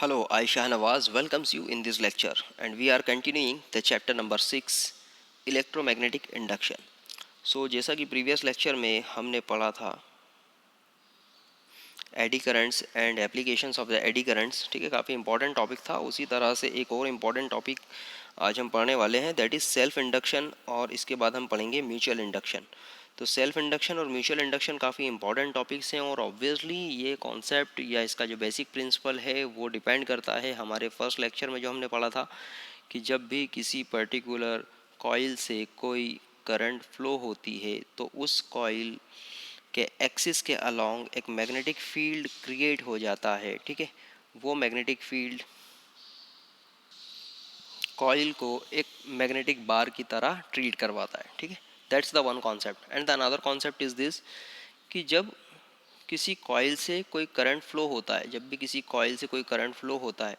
Hello, I Shahnawaz welcomes you in this lecture and we are continuing the chapter number 6 electromagnetic induction. जैसा कि previous lecture में हमने पढ़ा था eddy currents and applications of the eddy currents, ठीक है, काफ़ी इंपॉर्टेंट टॉपिक था। उसी तरह से एक और इम्पॉर्टेंट टॉपिक आज हम पढ़ने वाले हैं, दैट इज़ सेल्फ इंडक्शन, और इसके बाद हम पढ़ेंगे म्यूचुअल इंडक्शन। तो सेल्फ इंडक्शन और म्यूचुअल इंडक्शन काफ़ी इंपॉर्टेंट टॉपिक्स हैं और ऑब्वियसली ये कॉन्सेप्ट या इसका जो बेसिक प्रिंसिपल है वो डिपेंड करता है हमारे फर्स्ट लेक्चर में जो हमने पढ़ा था कि जब भी किसी पर्टिकुलर कॉइल से कोई करंट फ्लो होती है तो उस कॉइल के एक्सिस के अलोंग एक मैग्नेटिक फील्ड क्रिएट हो जाता है, ठीक है। वो मैग्नेटिक फील्ड कॉइल को एक मैग्नेटिक बार की तरह ट्रीट करवाता है, ठीक है। That's the one concept and the another concept is this कि जब किसी कॉइल से कोई करंट फ्लो होता है, जब भी किसी कॉइल से कोई करंट फ्लो होता है,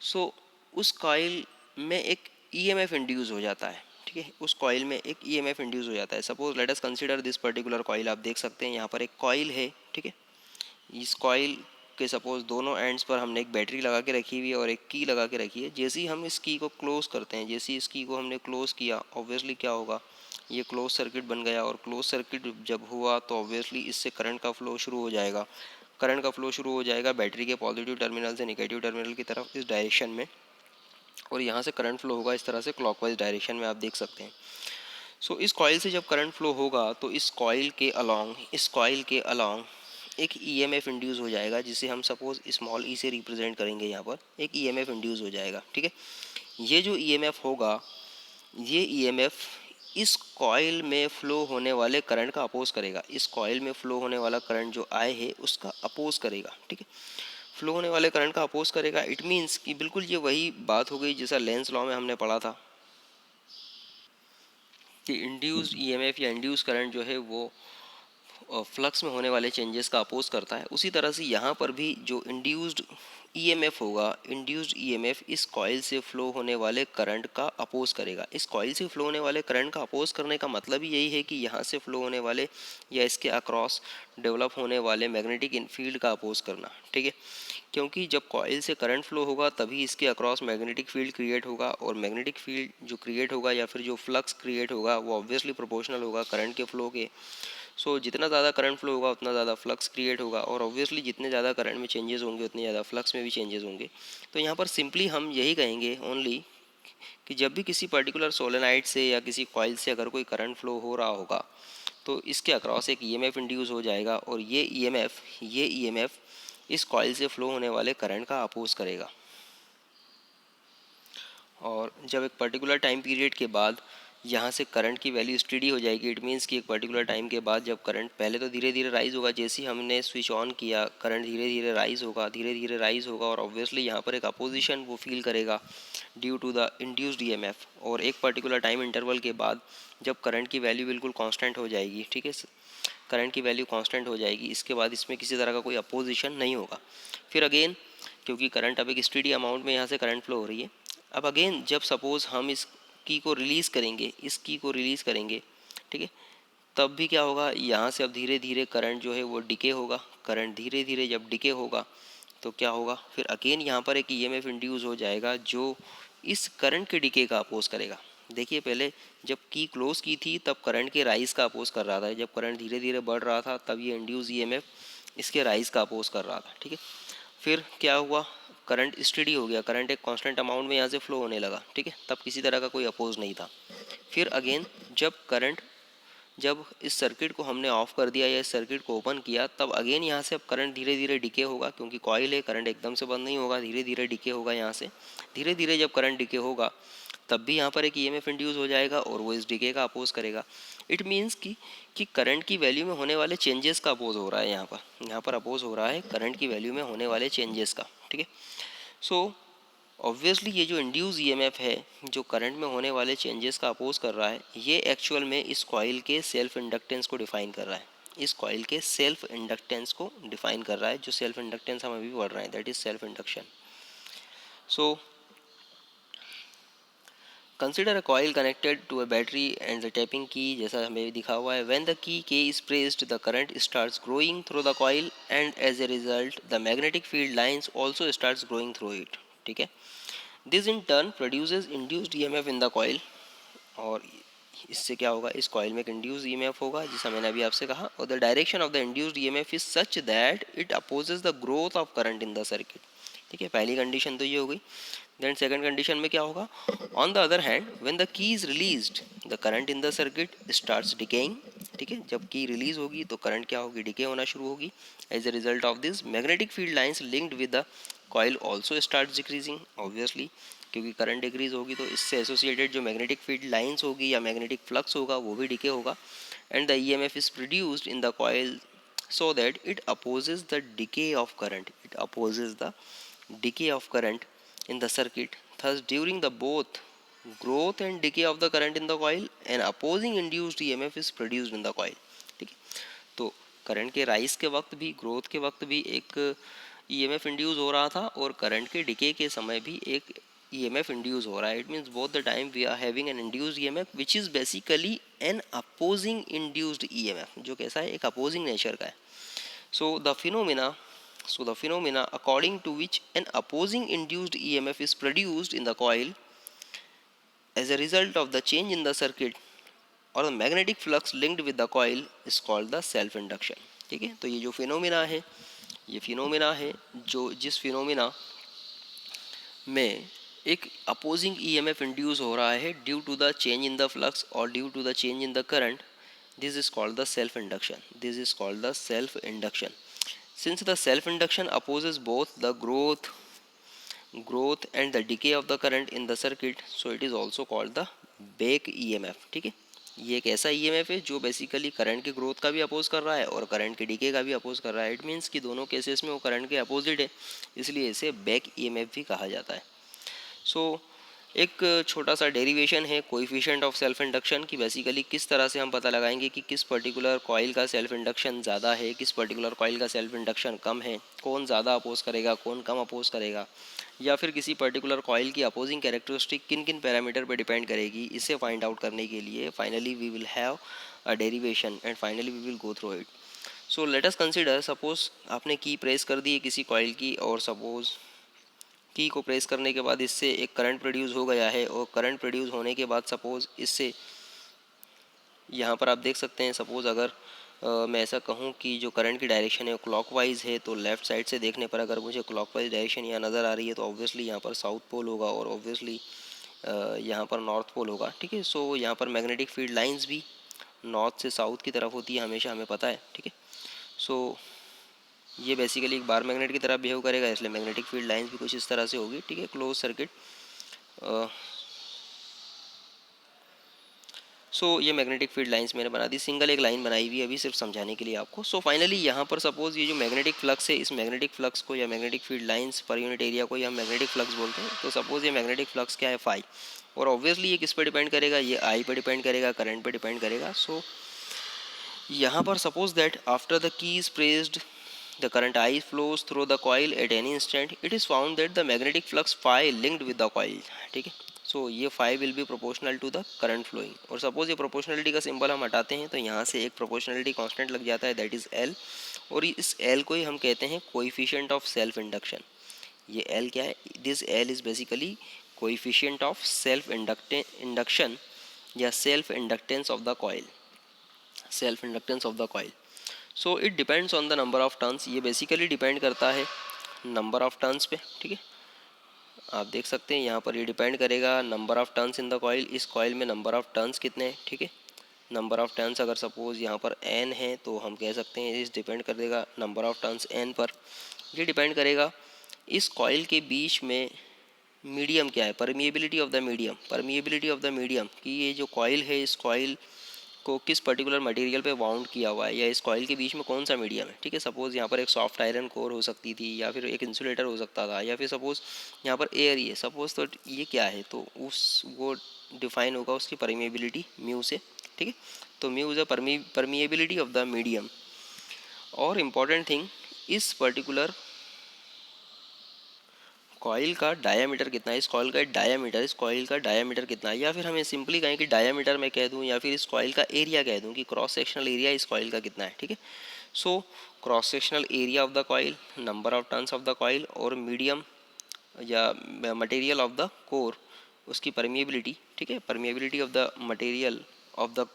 सो उस कॉइल में एक ईएमएफ इंड्यूस हो जाता है, ठीक है। उस कॉइल में एक ईएमएफ इंड्यूस हो जाता है। Suppose let us consider this particular coil. आप देख सकते हैं यहाँ पर एक कॉइल है, ठीक है। इस कॉइल के सपोज दोनों एंड्स पर हमने एक बैटरी लगा के रखी हुई है और एक की लगा के रखी है। जैसे ही हम इस की को क्लोज करते हैं, जैसे ही इस की को हमने क्लोज किया, ऑब्वियसली क्या होगा, ये क्लोज सर्किट बन गया और क्लोज सर्किट जब हुआ तो ऑब्वियसली इससे करंट का फ्लो शुरू हो जाएगा। करंट का फ्लो शुरू हो जाएगा बैटरी के पॉजिटिव टर्मिनल से नेगेटिव टर्मिनल की तरफ इस डायरेक्शन में, और यहाँ से करंट फ्लो होगा इस तरह से क्लॉकवाइज डायरेक्शन में, आप देख सकते हैं। इस कॉइल से जब करंट फ्लो होगा तो इस कॉइल के अलोंग एक ईएमएफ इंड्यूस हो जाएगा, जिसे हम सपोज स्मॉल ई से रिप्रेजेंट करेंगे। यहाँ पर एक ईएमएफ इंड्यूस हो जाएगा, ठीक है। ये जो ईएमएफ होगा, ये ईएमएफ इस कॉइल में फ्लो होने वाले करंट का अपोज करेगा। इस कॉइल में फ्लो होने वाला करंट जो आए है उसका अपोज करेगा, ठीक है। फ्लो होने वाले करंट का अपोज करेगा, इट मीन्स कि बिल्कुल ये वही बात हो गई जैसा लेंस लॉ में हमने पढ़ा था कि इंड्यूस्ड ईएमएफ या इंड्यूस करंट जो है वो फ्लक्स में होने वाले चेंजेस का अपोज करता है। उसी तरह से यहाँ पर भी जो इंड्यूस्ड ईएमएफ होगा, इंड्यूस्ड ईएमएफ इस कॉइल से फ्लो होने वाले करंट का अपोज करेगा। इस कॉइल से फ्लो होने वाले करंट का अपोज करने का मतलब ही यही है कि यहाँ से फ्लो होने वाले या इसके अक्रॉस डेवलप होने वाले मैग्नेटिक फील्ड का अपोज करना, ठीक है। क्योंकि जब कॉइल से करंट फ्लो होगा तभी इसके अक्रॉस मैग्नेटिक फील्ड क्रिएट होगा, और मैग्नेटिक फील्ड जो क्रिएट होगा या फिर जो फ्लक्स क्रिएट होगा वो ऑब्वियसली प्रोपोर्शनल होगा करंट के फ्लो के। जितना ज़्यादा करंट फ्लो होगा उतना ज़्यादा फ्लक्स क्रिएट होगा, और ऑब्वियसली जितने ज़्यादा करंट में चेंजेस होंगे उतने ज़्यादा फ्लक्स में भी चेंजेस होंगे। तो यहाँ पर सिंपली हम यही कहेंगे ओनली कि जब भी किसी पर्टिकुलर सोलेनाइड से या किसी कॉइल से अगर कोई करंट फ्लो हो रहा होगा तो इसके अक्रॉस एक ईएमएफ इंड्यूस हो जाएगा, और ये ईएमएफ इस कॉइल से फ्लो होने वाले करंट का अपोज करेगा। और जब एक पर्टिकुलर टाइम पीरियड के बाद यहाँ से करंट की वैल्यू स्टडी हो जाएगी, इट मीन्स कि एक पर्टिकुलर टाइम के बाद जब करंट पहले तो धीरे धीरे राइज होगा, जैसे ही हमने स्विच ऑन किया करंट धीरे धीरे राइज होगा, और ऑब्वियसली यहाँ पर एक अपोजिशन वो फील करेगा due to the induced EMF. और एक पर्टिकुलर टाइम इंटरवल के बाद जब करंट की वैल्यू बिल्कुल कांस्टेंट हो जाएगी, ठीक है, करंट की वैल्यू कांस्टेंट हो जाएगी, इसके बाद इसमें किसी तरह का कोई अपोजिशन नहीं होगा। फिर अगेन क्योंकि करंट अब एक स्टेडी अमाउंट में यहाँ से करंट फ्लो हो रही है, अब अगेन जब सपोज हम इस की को रिलीज़ करेंगे, ठीक है, तब भी क्या होगा, यहाँ से अब धीरे धीरे करंट जो है वो डिके होगा। करंट धीरे धीरे जब डिके होगा तो क्या होगा, फिर अगेन यहाँ पर एक ईएमएफ इंड्यूस हो जाएगा जो इस करंट के डिके का अपोज करेगा। देखिए पहले जब की क्लोज की थी तब करंट के राइज का अपोज कर रहा था, जब करंट धीरे धीरे बढ़ रहा था तब ये इंड्यूस ईएमएफ इसके राइज का अपोज कर रहा था, ठीक है। फिर क्या हुआ, करंट स्टडी हो गया, करंट एक कांस्टेंट अमाउंट में यहाँ से फ्लो होने लगा, ठीक है, तब किसी तरह का कोई अपोज नहीं था। फिर अगेन जब इस सर्किट को हमने ऑफ कर दिया या इस सर्किट को ओपन किया तब अगेन यहाँ से अब करंट धीरे धीरे डिके होगा, क्योंकि कॉइल है, करंट एकदम से बंद नहीं होगा, धीरे धीरे डिके होगा। यहाँ से धीरे धीरे जब करंट डिके होगा तब भी यहाँ पर एक ईएमएफ इंड्यूस हो जाएगा और वो इस डिके का अपोज करेगा। इट मीन्स कि करंट की वैल्यू में होने वाले चेंजेस का अपोज हो रहा है, यहाँ पर अपोज हो रहा है करंट की वैल्यू में होने वाले चेंजेस का, ठीक है। सो ऑब्वियसली ये जो इंड्यूस ईएमएफ है जो करंट में होने वाले चेंजेस का अपोज कर रहा है, ये एक्चुअल में इस कॉइल के सेल्फ इंडक्टेंस को डिफाइन कर रहा है। इस कॉइल के सेल्फ इंडक्टेंस को डिफाइन कर रहा है, जो सेल्फ इंडक्टेंस हम अभी पढ़ रहे हैं, that is self induction. So consider a coil connected to a battery and the tapping key, जैसा हमें दिखा हुआ है, when the key K is pressed the current starts growing through the coil and as a result the magnetic field lines also starts growing through it. ठीक है, this in turn produces induced EMF in the coil, और इससे क्या होगा, इस coil में एक induced EMF होगा, जिसा मैंने अभी आपसे कहा, और the direction of the induced EMF is such that it opposes the growth of current in the circuit. ठीक है, पहली कंडीशन तो ये हो गई। देन सेकंड कंडीशन में क्या होगा, on the other hand when the की is released the current in the circuit starts decaying. ठीक है, जब की रिलीज होगी तो करंट क्या होगी, डिके होना शुरू होगी। As a result of this magnetic field lines linked with the coil also start decreasing, obviously, क्योंकि करंट डिक्रीज होगी तो इससे एसोसिएटेड जो मैग्नेटिक फील्ड लाइंस होगी या मैग्नेटिक फ्लक्स होगा वो भी डिके होगा। And the EMF is produced in the coil so that it opposes the decay of current, it opposes the decay of current in the circuit. Thus during the both growth and decay of the current in the coil, an opposing induced EMF is produced in the coil. ठीक है, तो current के rise के वक्त भी, growth के वक्त भी एक ईएमएफ इंड्यूस हो रहा था, और करंट के डिके के समय भी एक ईएमएफ इंड्यूस हो रहा है। It means both the time we are having an induced EMF which is basically an opposing induced EMF, जो कैसा है, एक अपोजिंग नेचर का है। So the phenomena according to which an opposing induced EMF is produced in the coil as a result of the change in the circuit or the magnetic flux linked with the coil is called the self induction. ठीक है, तो ये जो phenomena है, ये phenomena है जो जिस फिनोमिना में एक अपोजिंग ईएमएफ इंड्यूस हो रहा है due to the change in the flux और due to the change in the current, this is called the self induction. This is called the self induction. Since the self induction opposes both the growth and the decay of the current in the circuit, so it is also called the back EMF. ठीक है, ये एक ऐसा EMF है जो basically current के growth का भी अपोज कर रहा है और करंट के डिके का भी अपोज कर रहा है। इट मीन्स कि दोनों केसेस में वो करंट के अपोजिट है, इसलिए इसे बैक EMF भी कहा जाता है। सो एक छोटा सा डेरिवेशन है कोएफिशिएंट ऑफ सेल्फ इंडक्शन की, बेसिकली किस तरह से हम पता लगाएंगे कि किस पर्टिकुलर कॉइल का सेल्फ इंडक्शन ज़्यादा है, किस पर्टिकुलर कॉइल का सेल्फ इंडक्शन कम है, कौन ज़्यादा अपोज करेगा, कौन कम अपोज करेगा, या फिर किसी पर्टिकुलर कॉइल की अपोजिंग कैरेक्टरिस्टिक किन किन पैरामीटर पर डिपेंड करेगी, इसे फाइंड आउट करने के लिए finally we will have a derivation and finally we will go through it. So let us consider, suppose आपने की प्रेस कर दी है किसी कॉइल की, और सपोज की को प्रेस करने के बाद इससे एक करंट प्रोड्यूस हो गया है, और करंट प्रोड्यूस होने के बाद सपोज़ इससे यहाँ पर आप देख सकते हैं, सपोज़ अगर मैं ऐसा कहूँ कि जो करंट की डायरेक्शन है वो क्लॉकवाइज है, तो लेफ़्ट साइड से देखने पर अगर मुझे क्लॉकवाइज डायरेक्शन यहाँ नज़र आ रही है तो ऑब्वियसली यहाँ पर साउथ पोल होगा और ऑब्वियसली यहाँ पर नॉर्थ पोल होगा। ठीक है, सो यहाँ पर मैग्नेटिक फील्ड लाइंस भी नॉर्थ से साउथ की तरफ होती है हमेशा, हमें पता है। ठीक है, सो ये बेसिकली एक बार मैग्नेट की तरह बिहेव करेगा, इसलिए मैग्नेटिक फील्ड लाइंस भी कुछ इस तरह से होगी। ठीक है, क्लोज सर्किट। सो ये मैग्नेटिक फील्ड लाइंस मैंने बना दी, सिंगल एक लाइन बनाई हुई अभी सिर्फ समझाने के लिए आपको। सो फाइनली यहाँ पर सपोज ये जो मैग्नेटिक फ्लक्स है, इस मैग्नेटिक फ्लक्स को या magnetic field lines per unit area को हम मैग्नेटिक फ्लक्स बोलते हैं। तो सपोज ये मैग्नेटिक फ्लक्स क्या है, फाई, और ऑब्वियसली ये किस पर डिपेंड करेगा, ये आई पर डिपेंड करेगा, करंट पर डिपेंड करेगा। सो यहाँ पर suppose that after the key is pressed the current I flows through the coil at any instant, it is found that the magnetic flux phi linked with the coil। ठीक है, सो ये phi will be proportional to the current flowing, और suppose ये proportionality का symbol हम हटाते हैं तो यहाँ से एक प्रोपोर्शनलिटी कांस्टेंट लग जाता है, दैट इज L, और इस L को ही हम कहते हैं कोएफिशिएंट ऑफ सेल्फ इंडक्शन। ये L क्या है, this L is basically coefficient of self induction या self inductance of the coil, self inductance of the coil. So it depends on the number of turns, ये basically depend करता है number of turns पे। ठीक है, आप देख सकते हैं यहाँ पर ये डिपेंड करेगा number of turns in the coil, इस कॉइल में नंबर ऑफ टर्न्स कितने हैं। ठीक है, नंबर ऑफ टर्न्स अगर सपोज यहाँ पर n है तो हम कह सकते हैं इस डिपेंड करेगा नंबर ऑफ टर्न्स n पर। ये डिपेंड करेगा इस कॉइल के बीच में मीडियम क्या है, permeability of the medium, permeability of the medium, कि ये जो कॉइल है इस कॉइल को किस पर्टिकुलर मटेरियल पे बाउंड किया हुआ है, या इस कॉइल के बीच में कौन सा मीडियम है। ठीक है, सपोज यहाँ पर एक सॉफ्ट आयरन कोर हो सकती थी, या फिर एक इंसुलेटर हो सकता था, या फिर सपोज यहाँ पर एयर ही है सपोज, तो ये क्या है, तो उस वो डिफाइन होगा उसकी परमिएबिलिटी म्यू से। ठीक है, तो mu is a permeability of the medium. और इम्पॉर्टेंट थिंग, इस पर्टिकुलर कॉइल का डायामीटर कितना है, इस कॉइल का डायामीटर कितना है, या फिर हमें सिंपली कहें कि डायामीटर मैं कह दूं, या फिर इस कॉइल का एरिया कह दूं कि क्रॉस सेक्शनल एरिया इस कॉइल का कितना है, ठीक है। So cross sectional area of the coil, number of turns of the coil, और मीडियम या मटेरियल ऑफ द कोर, उसकी परमिएबिलिटी, ठीक है, permeability of the material of the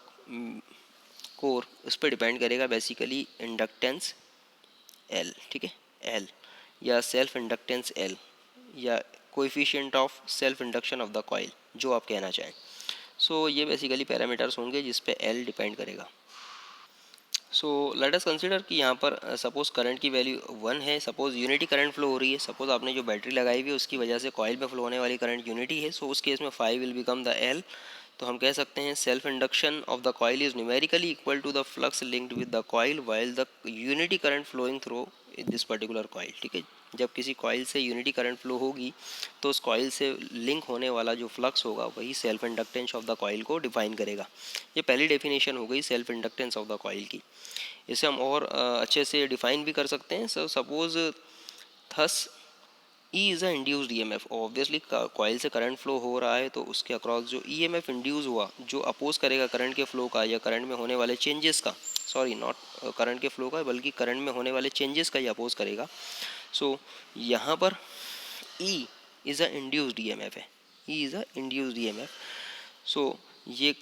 core, उस पर डिपेंड करेगा बेसिकली इंडक्टेंस एल, ठीक है, एल, या सेल्फ इंडक्टेंस एल, या coefficient of self induction of the coil, जो आप कहना चाहें। सो ये बेसिकली पैरामीटर्स होंगे जिस पे एल डिपेंड करेगा। सो लेट अस कंसीडर कि यहाँ पर सपोज करंट की वैल्यू 1 है, सपोज यूनिटी करंट फ्लो हो रही है, सपोज आपने जो बैटरी लगाई हुई है उसकी वजह से कॉइल में फ्लो होने वाली करंट यूनिटी है, सो उस केस में phi will become the L. तो हम कह सकते हैं self induction of the coil is numerically equal to the flux linked with the coil while the unity current flowing through this particular coil, ठीक है। जब किसी कॉइल से यूनिटी करंट फ्लो होगी तो उस कॉइल से लिंक होने वाला जो फ्लक्स होगा वही self inductance of the coil को डिफाइन करेगा। ये पहली डेफिनेशन हो गई self inductance of the coil की। इसे हम और अच्छे से डिफाइन भी कर सकते हैं। So suppose thus E is a induced EMF, obviously coil से करंट फ्लो हो रहा है तो उसके अक्रॉस जो ईएमएफ इंड्यूस हुआ, जो अपोज करेगा करंट के फ्लो का या करंट में होने वाले चेंजेस का, सॉरी नॉट करंट के फ्लो का बल्कि करंट में होने वाले चेंजेस का ही अपोज करेगा। सो यहाँ पर E is a induced EMF है, E is a induced EMF. सो ये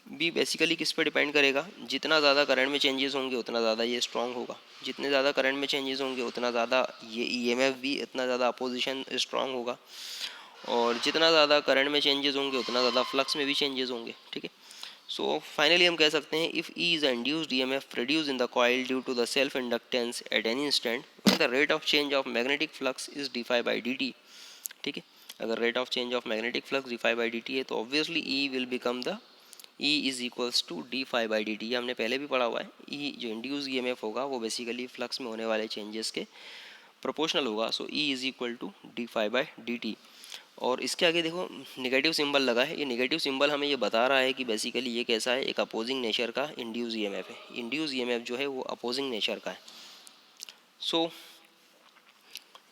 भी बेसिकली किस पे डिपेंड करेगा, जितना ज़्यादा करंट में चेंजेस होंगे उतना ज़्यादा ये स्ट्रांग होगा, जितने ज़्यादा करंट में चेंजेस होंगे उतना ज़्यादा ये ईएमएफ भी इतना ज़्यादा अपोजिशन स्ट्रांग होगा, और जितना ज़्यादा करंट में चेंजेस होंगे उतना ज़्यादा फ्लक्स में भी चेंजेस होंगे, ठीक है। सो फाइनली हम कह सकते हैं if E is induced EMF produce in the coil due to the self inductance at any instant when the rate of change of magnetic flux is d phi by d t, ठीक है। अगर rate of change of magnetic flux d phi by d t है तो obviously E will become the E is equals to d phi by d t, ये हमने पहले भी पढ़ा हुआ है। ई जो इंड्यूस ई एम एफ होगा वो बेसिकली फ्लक्स में होने वाले चेंजेस के प्रोपोर्शनल होगा। So E is equal to d phi by d t. और इसके आगे देखो नेगेटिव सिंबल लगा है, ये नेगेटिव सिंबल हमें ये बता रहा है कि बेसिकली ये कैसा है, एक अपोजिंग नेचर का इंड्यूस ई एम एफ है। इंड्यूस ई एम एफ जो है वो अपोजिंग नेचर का है। सो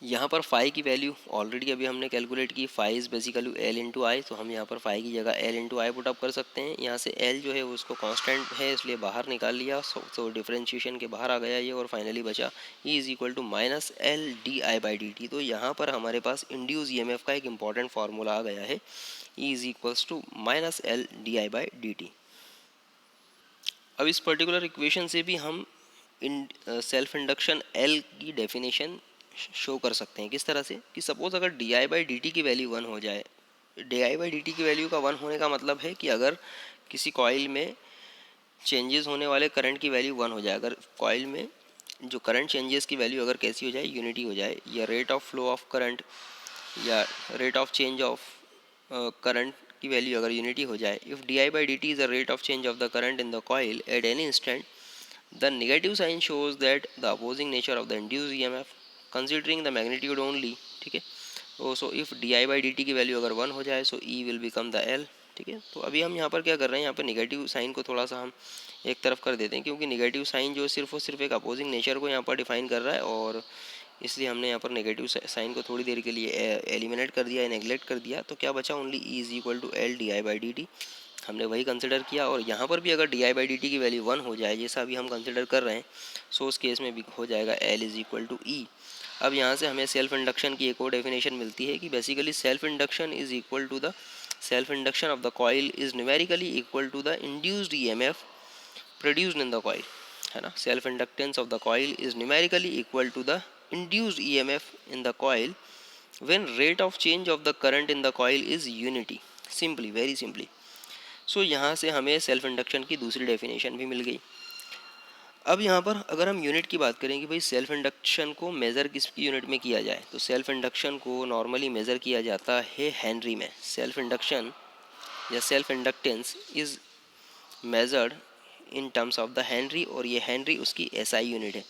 यहाँ पर फाई की वैल्यू ऑलरेडी अभी हमने कैलकुलेट की, phi is basically L into i, तो हम यहाँ पर फाई की जगह एल इंटू आई पुटअप कर सकते हैं। यहाँ से एल जो है उसको कांस्टेंट है इसलिए बाहर निकाल लिया, सो डिफरेंशिएशन के बाहर आ गया ये, और फाइनली बचा E is equal to minus L d I by d t. तो यहाँ पर हमारे पास इंड्यूस ई एम एफ का एक इंपॉर्टेंट फार्मूला आ गया है, E is equals to minus L d I by d t. अब इस पर्टिकुलर इक्वेशन से भी हम इन सेल्फ इंडक्शन एल की डेफिनेशन शो कर सकते हैं। किस तरह से कि सपोज अगर d I by d t की वैल्यू 1 हो जाए, D I by d t की वैल्यू का 1 होने का मतलब है कि अगर किसी कॉइल में चेंजेस होने वाले करंट की वैल्यू 1 हो जाए, अगर कॉइल में जो करंट चेंजेस की वैल्यू अगर कैसी हो जाए, यूनिटी हो जाए, या rate of flow of current या rate of change of current की वैल्यू अगर यूनिटी हो जाए, if d I by d t is the rate of change of the current in the coil at any instant, the negative sign shows that the opposing nature of the induced EMF considering the magnitude only, ठीक है। So if d I by d t की value अगर 1 हो जाए सो E will become the L, ठीक है। तो अभी हम यहाँ पर क्या कर रहे हैं, यहाँ पर निगेटिव साइन को थोड़ा सा हम एक तरफ कर देते हैं, क्योंकि निगेटिव साइन जो सिर्फ और सिर्फ एक अपोजिंग नेचर को यहाँ पर डिफाइन कर रहा है, और इसलिए हमने यहाँ पर नेगेटिव साइन को थोड़ी देर के लिए एलिमिनेट कर दिया, नेगलेक्ट कर दिया। तो क्या बचा, only E is equal to L d I by d t, हमने वही कंसिडर किया। और यहाँ पर भी अगर d I by d t की वैल्यू 1 हो जाए जैसा अभी हम कंसिडर कर रहे हैं, सो उस केस में भी हो जाएगा एल इज इक्वल टू ई। अब यहाँ से हमें सेल्फ इंडक्शन की एक और डेफिनेशन मिलती है कि basically self induction is equal to the self induction of the coil is numerically equal to the induced E M F produced in the coil, है ना। Self inductance of the coil is numerically equal to the induced EMF in the coil when rate of change of the current in the coil is unity, simply, very simply. सो यहाँ से हमें self induction की दूसरी definition भी मिल गई। अब यहाँ पर अगर हम यूनिट की बात करें कि भाई सेल्फ इंडक्शन को मेज़र किसकी यूनिट में किया जाए, तो सेल्फ इंडक्शन को नॉर्मली मेज़र किया जाता है हेनरी में। सेल्फ इंडक्शन या self inductance is measured in terms of the Henry, और ये हेनरी उसकी एसआई यूनिट है।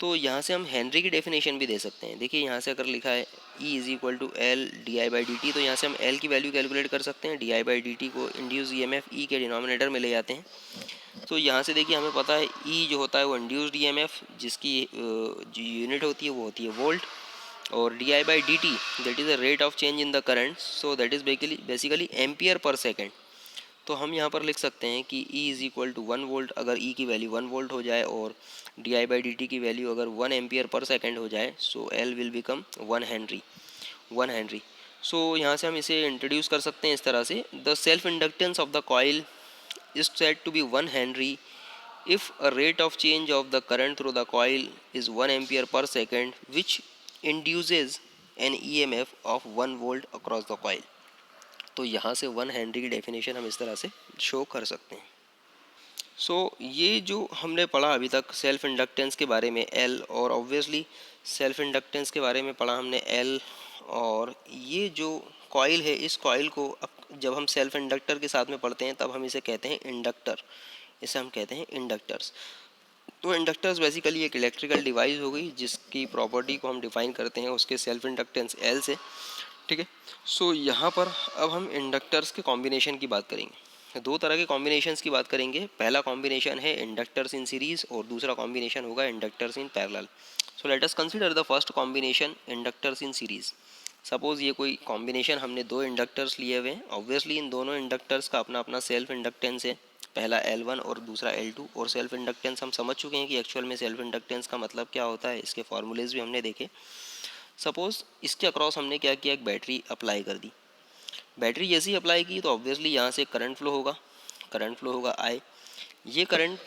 तो यहाँ से हम हेनरी की डेफिनेशन भी दे सकते हैं। देखिए यहाँ से अगर लिखा है E is equal to L d I by d t, तो यहाँ से हम L की वैल्यू कैलकुलेट कर सकते हैं। D I by d t को induce E M F E के डिनोमिनेटर में ले जाते हैं। तो यहाँ से देखिए हमें पता है E जो होता है वो इंड्यूस्ड ई एम एफ, जिसकी जो यूनिट होती है वो होती है वोल्ट, और d I by d t that is the rate of change in the current, so that is basically ampere per second. तो हम यहाँ पर लिख सकते हैं कि E is equal to 1 volt, अगर E की वैल्यू 1 वोल्ट हो जाए और d I by d t की वैल्यू अगर 1 एम्पियर पर सेकेंड हो जाए, so L will become 1 henry. So यहाँ से हम इसे इंट्रोड्यूस कर सकते हैं इस तरह से, the self inductance of the coil is said to be 1 henry if a rate of change of the current through the coil is 1 ampere per second which induces an EMF of 1 volt across the coil। तो यहाँ से 1 Henry की definition हम इस तरह से show कर सकते हैं। ये जो हमने पढ़ा अभी तक सेल्फ इंडक्टेंस के बारे में L, और ऑब्वियसली सेल्फ इंडक्टेंस के बारे में पढ़ा हमने L, और ये जो कॉइल है इस कॉइल को अब जब हम सेल्फ इंडक्टर के साथ में पढ़ते हैं तब हम इसे कहते हैं इंडक्टर, इसे हम कहते हैं इंडक्टर्स। तो इंडक्टर्स बेसिकली एक इलेक्ट्रिकल डिवाइस हो गई जिसकी प्रॉपर्टी को हम डिफाइन करते हैं उसके सेल्फ इंडक्टेंस L से, ठीक है। यहाँ पर अब हम इंडक्टर्स के कॉम्बिनेशन की बात करेंगे। दो तरह के कॉम्बिनेशंस की बात करेंगे। पहला कॉम्बिनेशन है इंडक्टर्स इन सीरीज और दूसरा कॉम्बिनेशन होगा inductors in parallel. So let us consider the first combination inductors in series. Suppose ये कोई कॉम्बिनेशन हमने दो इंडक्टर्स लिए हुए हैं, ऑब्वियसली इन दोनों इंडक्टर्स का अपना अपना सेल्फ इंडक्टेंस है, पहला L1 और दूसरा L2। और सेल्फ इंडक्टेंस हम समझ चुके हैं कि एक्चुअल में सेल्फ इंडक्टेंस का मतलब क्या होता है, इसके फॉर्मूलेज भी हमने देखे। सपोज इसके अक्रॉस हमने क्या किया, एक बैटरी अप्लाई कर दी। बैटरी जैसे ही अप्लाई की तो ऑब्वियसली यहाँ से करंट फ्लो होगा, करंट फ्लो होगा I। ये करंट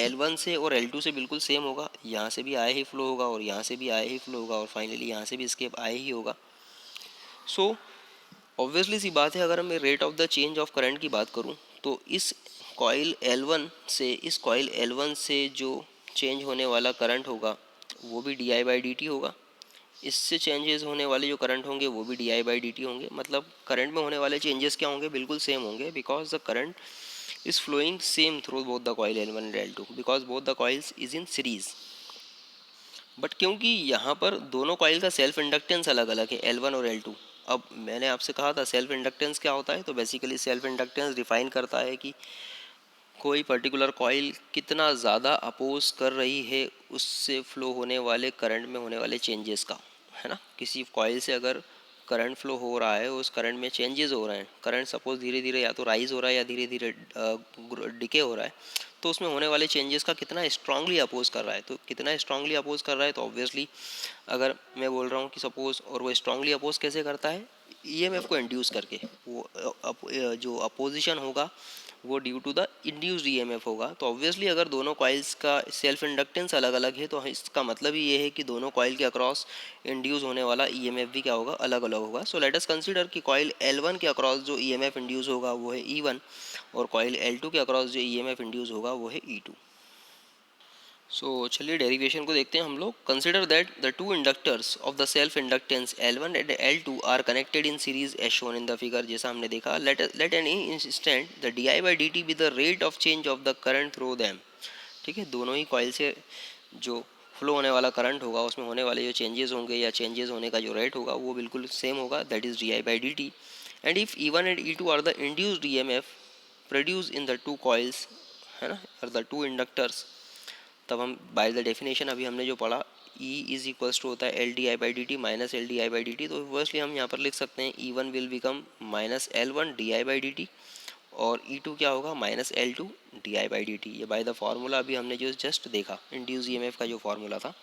L1 से और L2 से बिल्कुल सेम होगा, यहाँ से भी I ही फ्लो होगा और यहाँ से भी I ही फ्लो होगा और फाइनली यहाँ से भी इसके I ही होगा। सो ऑब्वियसली सी बात है, अगर मैं rate of the change of current की बात करूँ तो इस कॉइल L1 से जो चेंज होने वाला करंट होगा वो भी D I by d T होगा। इससे चेंजेस होने वाले जो करंट होंगे वो भी D I by d T होंगे। मतलब करंट में होने वाले चेंजेस क्या होंगे, बिल्कुल सेम होंगे, because the current is flowing same through both the coil L1 and L2 because both the coils is in series. But क्योंकि यहाँ पर दोनों कॉइल का सेल्फ इंडक्टेंस अलग अलग है, L1 और L2। अब मैंने आपसे कहा था सेल्फ इंडक्टेंस क्या होता है, तो बेसिकली सेल्फ इंडक्टेंस डिफाइन करता है कि कोई पर्टिकुलर कॉइल कितना ज़्यादा अपोज कर रही है उससे फ्लो होने वाले करंट में होने वाले चेंजेस का, है ना। किसी कॉइल से अगर करंट फ्लो हो रहा है, उस करंट में चेंजेस हो रहे हैं, करंट सपोज धीरे धीरे या तो राइज हो रहा है या धीरे धीरे डिके हो रहा है, तो उसमें होने वाले चेंजेस का कितना स्ट्रांगली अपोज कर रहा है। तो कितना स्ट्रांगली अपोज कर रहा है, तो ऑब्वियसली अगर मैं बोल रहा हूँ कि सपोज, और वो स्ट्रांगली अपोज कैसे करता है, ईएमएफ को इंड्यूस करके। वो जो अपोजिशन होगा वो due to the induced EMF होगा। तो ऑब्वियसली अगर दोनों कॉइल्स का सेल्फ इंडक्टेंस अलग अलग है तो इसका मतलब ही ये है कि दोनों कॉइल के अक्रॉस इंड्यूस होने वाला ईएमएफ भी क्या होगा, अलग अलग होगा। सो लेट अस कंसीडर कि कॉइल L1 के अक्रॉस जो ईएमएफ इंड्यूस होगा वो है E1 और कॉइल L2 के अक्रॉस जो ईएमएफ इंड्यूस होगा वो है E2। चलिए डेरिवेशन को देखते हैं हम लोग। Consider that the two inductors of the self inductance L1 and L2 are connected in series as shown in the figure. जैसा हमने देखा, let any instant the d I by d t be the rate of change of the current through them. ठीक है, दोनों ही coil से जो flow होने वाला करंट होगा उसमें होने वाले जो चेंजेस होंगे या चेंजेस होने का जो रेट होगा वो बिल्कुल सेम होगा, that is d I by d t. And if E1 and E2 are the induced EMF produce in the two coils, है ना, और द टू इंडक्टर्स, तब हम बाय द डेफिनेशन अभी हमने जो पढ़ा E इज इक्वल्स टू होता है L d I by d T minus L d I by d t. तो फर्स्टली हम यहाँ पर लिख सकते हैं E1 will become minus L1 d I by d t और E2 क्या होगा, minus L2 d I by d t. ये बाय द फार्मूला अभी हमने जो जस्ट देखा इंड्यूस ईएमएफ का जो फार्मूला था।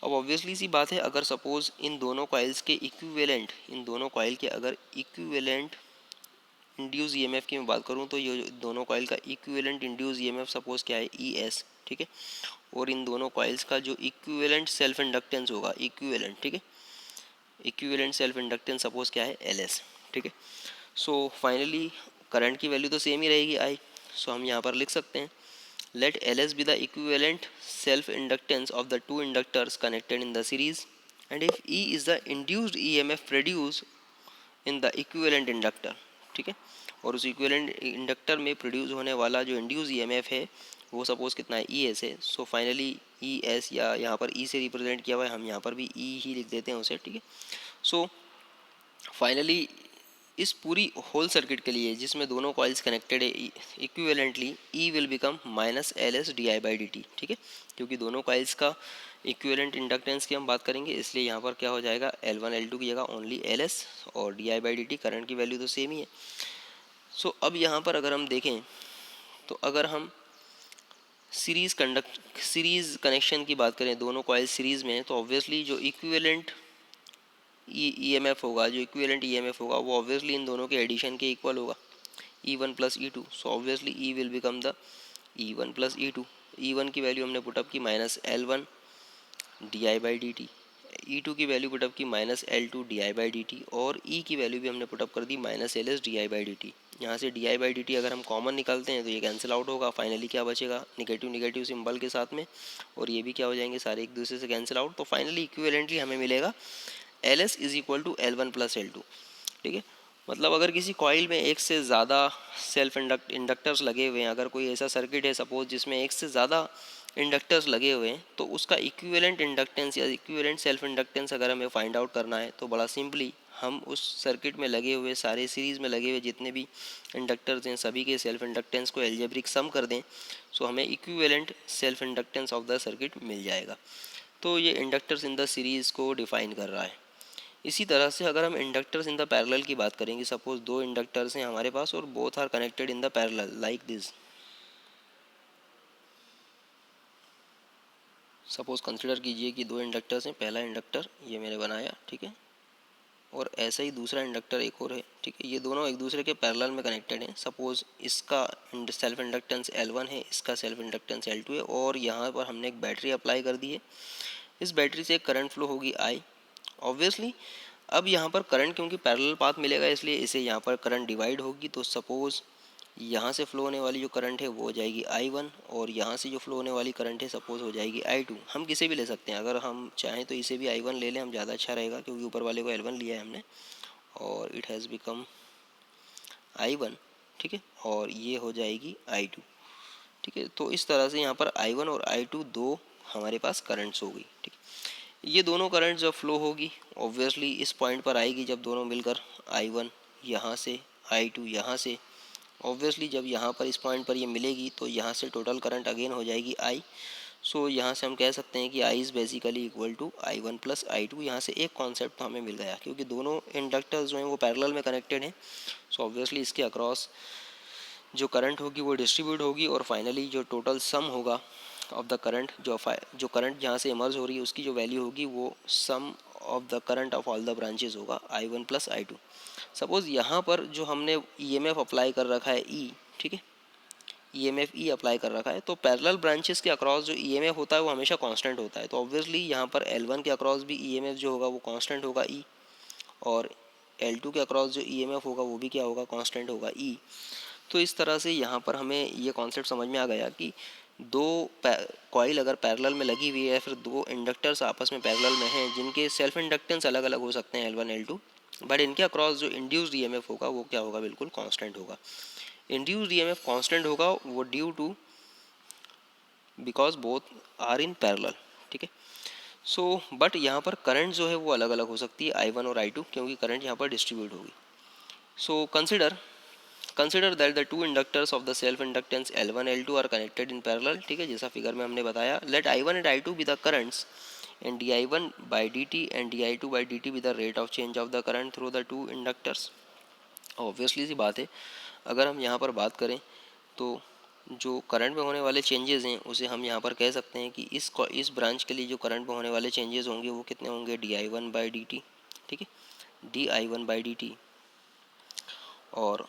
अब ऑब्वियसली सी बात है, अगर सपोज इन दोनों कॉइल्स के इक्विवेलेंट, इन दोनों कॉइल के अगर इक्विवेलेंट इंड्यूस ईएमएफ की मैं बात करूँ तो ये दोनों कॉइल का इक्विवेलेंट इंड्यूस ईएमएफ सपोज क्या है, ES, ठीक है। और इन दोनों कॉइल्स का जो इक्विवेलेंट सेल्फ इंडक्टेंस होगा, इक्विवेलेंट, ठीक है, इक्विवेलेंट सेल्फ इंडक्टेंस सपोज क्या है, LS, ठीक है। फाइनली करंट की वैल्यू तो सेम ही रहेगी I। हम यहाँ पर लिख सकते हैं let LS be the equivalent self inductance of the two inductors connected in the series and if E is the induced EMF produce in the equivalent inductor, ठीक है। और उस इक्विवेलेंट इंडक्टर में प्रोड्यूस होने वाला जो इंड्यूस EMF है वो सपोज कितना है, ES है। फाइनली ES, या यहाँ पर E से रिप्रेजेंट किया हुआ है, हम यहाँ पर भी E ही लिख देते हैं उसे, ठीक है। फाइनली इस पूरी होल सर्किट के लिए जिसमें दोनों कॉइल्स कनेक्टेड है equivalently E will become minus L S d I by d t, ठीक है, क्योंकि दोनों कॉइल्स का इक्विवेलेंट इंडक्टेंस की हम बात करेंगे, इसलिए यहाँ पर क्या हो जाएगा L1 L2 की जगह ओनली एल एस और d I by d T, current की वैल्यू तो सेम ही है। सो अब यहाँ पर अगर हम देखें तो अगर हम सीरीज़ कनेक्शन की बात करें, दोनों कॉइल सीरीज़ में, तो ऑब्वियसली जो इक्विवेलेंट ईएमएफ होगा, जो इक्विवेलेंट ईएमएफ होगा वो ऑब्वियसली इन दोनों के एडिशन के इक्वल होगा, E1 plus E2। So obviously E will become the E1 plus E2। E1 की वैल्यू हमने पुटअप की minus L1 d I by d t, E2 की वैल्यू पुटअप की minus L2 d I by d t, और E की value भी हमने put up कर दी minus L S d I by d t. यहाँ से d I by d t अगर हम कॉमन निकालते हैं तो ये कैंसिल आउट होगा, फाइनली क्या बचेगा निगेटिव निगेटिव सिंबल के साथ में, और ये भी क्या हो जाएंगे सारे एक दूसरे से कैंसिल आउट। तो फाइनली इक्विवेलेंटली हमें मिलेगा L S is equal to L1 plus L2, ठीक है। मतलब अगर किसी कॉइल में एक से ज़्यादा सेल्फ इंडक्टर्स लगे हुए हैं, अगर कोई ऐसा सर्किट है सपोज जिसमें एक से ज़्यादा इंडक्टर्स लगे हुए हैं, तो उसका इक्विवेलेंट इंडक्टेंस या इक्विवेलेंट सेल्फ इंडक्टेंस अगर हमें फाइंड आउट करना है तो बड़ा सिंपली हम उस सर्किट में लगे हुए सारे सीरीज़ में लगे हुए जितने भी इंडक्टर्स हैं सभी के सेल्फ इंडक्टेंस को एल्जेब्रिक सम कर दें, सो हमें equivalent self inductance of the circuit मिल जाएगा। तो ये इंडक्टर्स इन द सीरीज़ को डिफाइन कर रहा है। इसी तरह से अगर हम इंडक्टर्स इन द पैरेलल की बात करेंगे, सपोज दो इंडक्टर्स हैं हमारे पास और both are connected in the parallel like this. Suppose consider कीजिए कि दो इंडक्टर्स हैं, पहला इंडक्टर ये मैंने बनाया, ठीक है, और ऐसा ही दूसरा इंडक्टर एक और है, ठीक है, ये दोनों एक दूसरे के पैरेलल में कनेक्टेड हैं। सपोज इसका सेल्फ इंडक्टेंस L1 है, इसका सेल्फ इंडक्टेंस L2 है, और यहाँ पर हमने एक बैटरी अप्लाई कर दी है। इस बैटरी से एक करंट फ्लो होगी I ऑब्वियसली। अब यहाँ पर करंट क्योंकि पैरेलल पाथ मिलेगा इसलिए इसे यहाँ पर करंट डिवाइड होगी, तो सपोज़ यहाँ से फ्लो होने वाली जो करंट है वो हो जाएगी I1, और यहाँ से जो फ्लो होने वाली करंट है सपोज हो जाएगी I2। हम किसे भी ले सकते हैं, अगर हम चाहें तो इसे भी I1 ले लें, हम ज़्यादा अच्छा रहेगा क्योंकि ऊपर वाले को L1 लिया है हमने, और इट हैज़ बिकम I1, ठीक है, और ये हो जाएगी I2, ठीक है। तो इस तरह से यहाँ पर I1 और I2 दो हमारे पास करंट्स हो गई, ठीक है। ये दोनों करंट जब फ्लो होगी ऑब्वियसली इस पॉइंट पर आएगी जब दोनों मिलकर I1 यहाँ से I2 यहाँ से, ऑब्वियसली जब यहाँ पर इस पॉइंट पर ये मिलेगी तो यहाँ से टोटल करंट अगेन हो जाएगी I। सो यहाँ से हम कह सकते हैं कि I is basically equal to I1 plus I2। यहाँ से एक कॉन्सेप्ट तो हमें मिल गया क्योंकि दोनों इंडक्टर्स जो हैं वो पैरेलल में कनेक्टेड हैं, सो ऑब्वियसली इसके अक्रॉस जो करंट होगी वो डिस्ट्रीब्यूट होगी, और फाइनली जो टोटल सम होगा ऑफ द करंट, जो करंट जहाँ से इमर्ज हो रही है उसकी जो वैल्यू होगी वो sum of the current of all the branches होगा I1 प्लस I2। सपोज़ यहाँ पर जो हमने EMF अप्लाई कर रखा है E, ठीक है, EMF E अप्लाई कर रखा है, तो पैरेलल ब्रांचेस के अक्रॉस जो EMF होता है वो हमेशा कांस्टेंट होता है, तो ऑब्वियसली यहाँ पर L1 के अक्रॉस भी EMF जो होगा वो कांस्टेंट होगा E, और L2 के अक्रॉस जो EMF होगा वो भी क्या होगा कांस्टेंट होगा E। तो इस तरह से यहाँ पर हमें ये कॉन्सेप्ट समझ में आ गया कि दो कॉइल अगर पैरेलल में लगी हुई है या फिर दो इंडक्टर्स आपस में पैरेलल में हैं जिनके सेल्फ इंडक्टेंस अलग अलग हो सकते हैं L1 L2, बट इनके अक्रॉस जो इंड्यूस्ड EMF होगा वो क्या होगा बिल्कुल कांस्टेंट होगा। इंड्यूस्ड EMF कांस्टेंट होगा वो due to because both are in parallel, ठीक है। सो बट यहाँ पर करंट जो है वो अलग अलग हो सकती है I1 और I2 क्योंकि करंट यहाँ पर डिस्ट्रीब्यूट होगी। So consider that the two inductors of the self inductance L1 L2 are connected in parallel, ठीक है, जैसा फिगर में हमने बताया। Let I1 and I2 be the currents and di1 by dt and di2 by dt be the rate of change of the current through the two inductors। Obviously सी बात है, अगर हम यहाँ पर बात करें तो जो करंट में होने वाले चेंजेस हैं उसे हम यहाँ पर कह सकते हैं कि इस ब्रांच के लिए जो करंट में होने वाले चेंजेस होंगे वो कितने होंगे di1 by dt, ठीक है, di1 by dt। और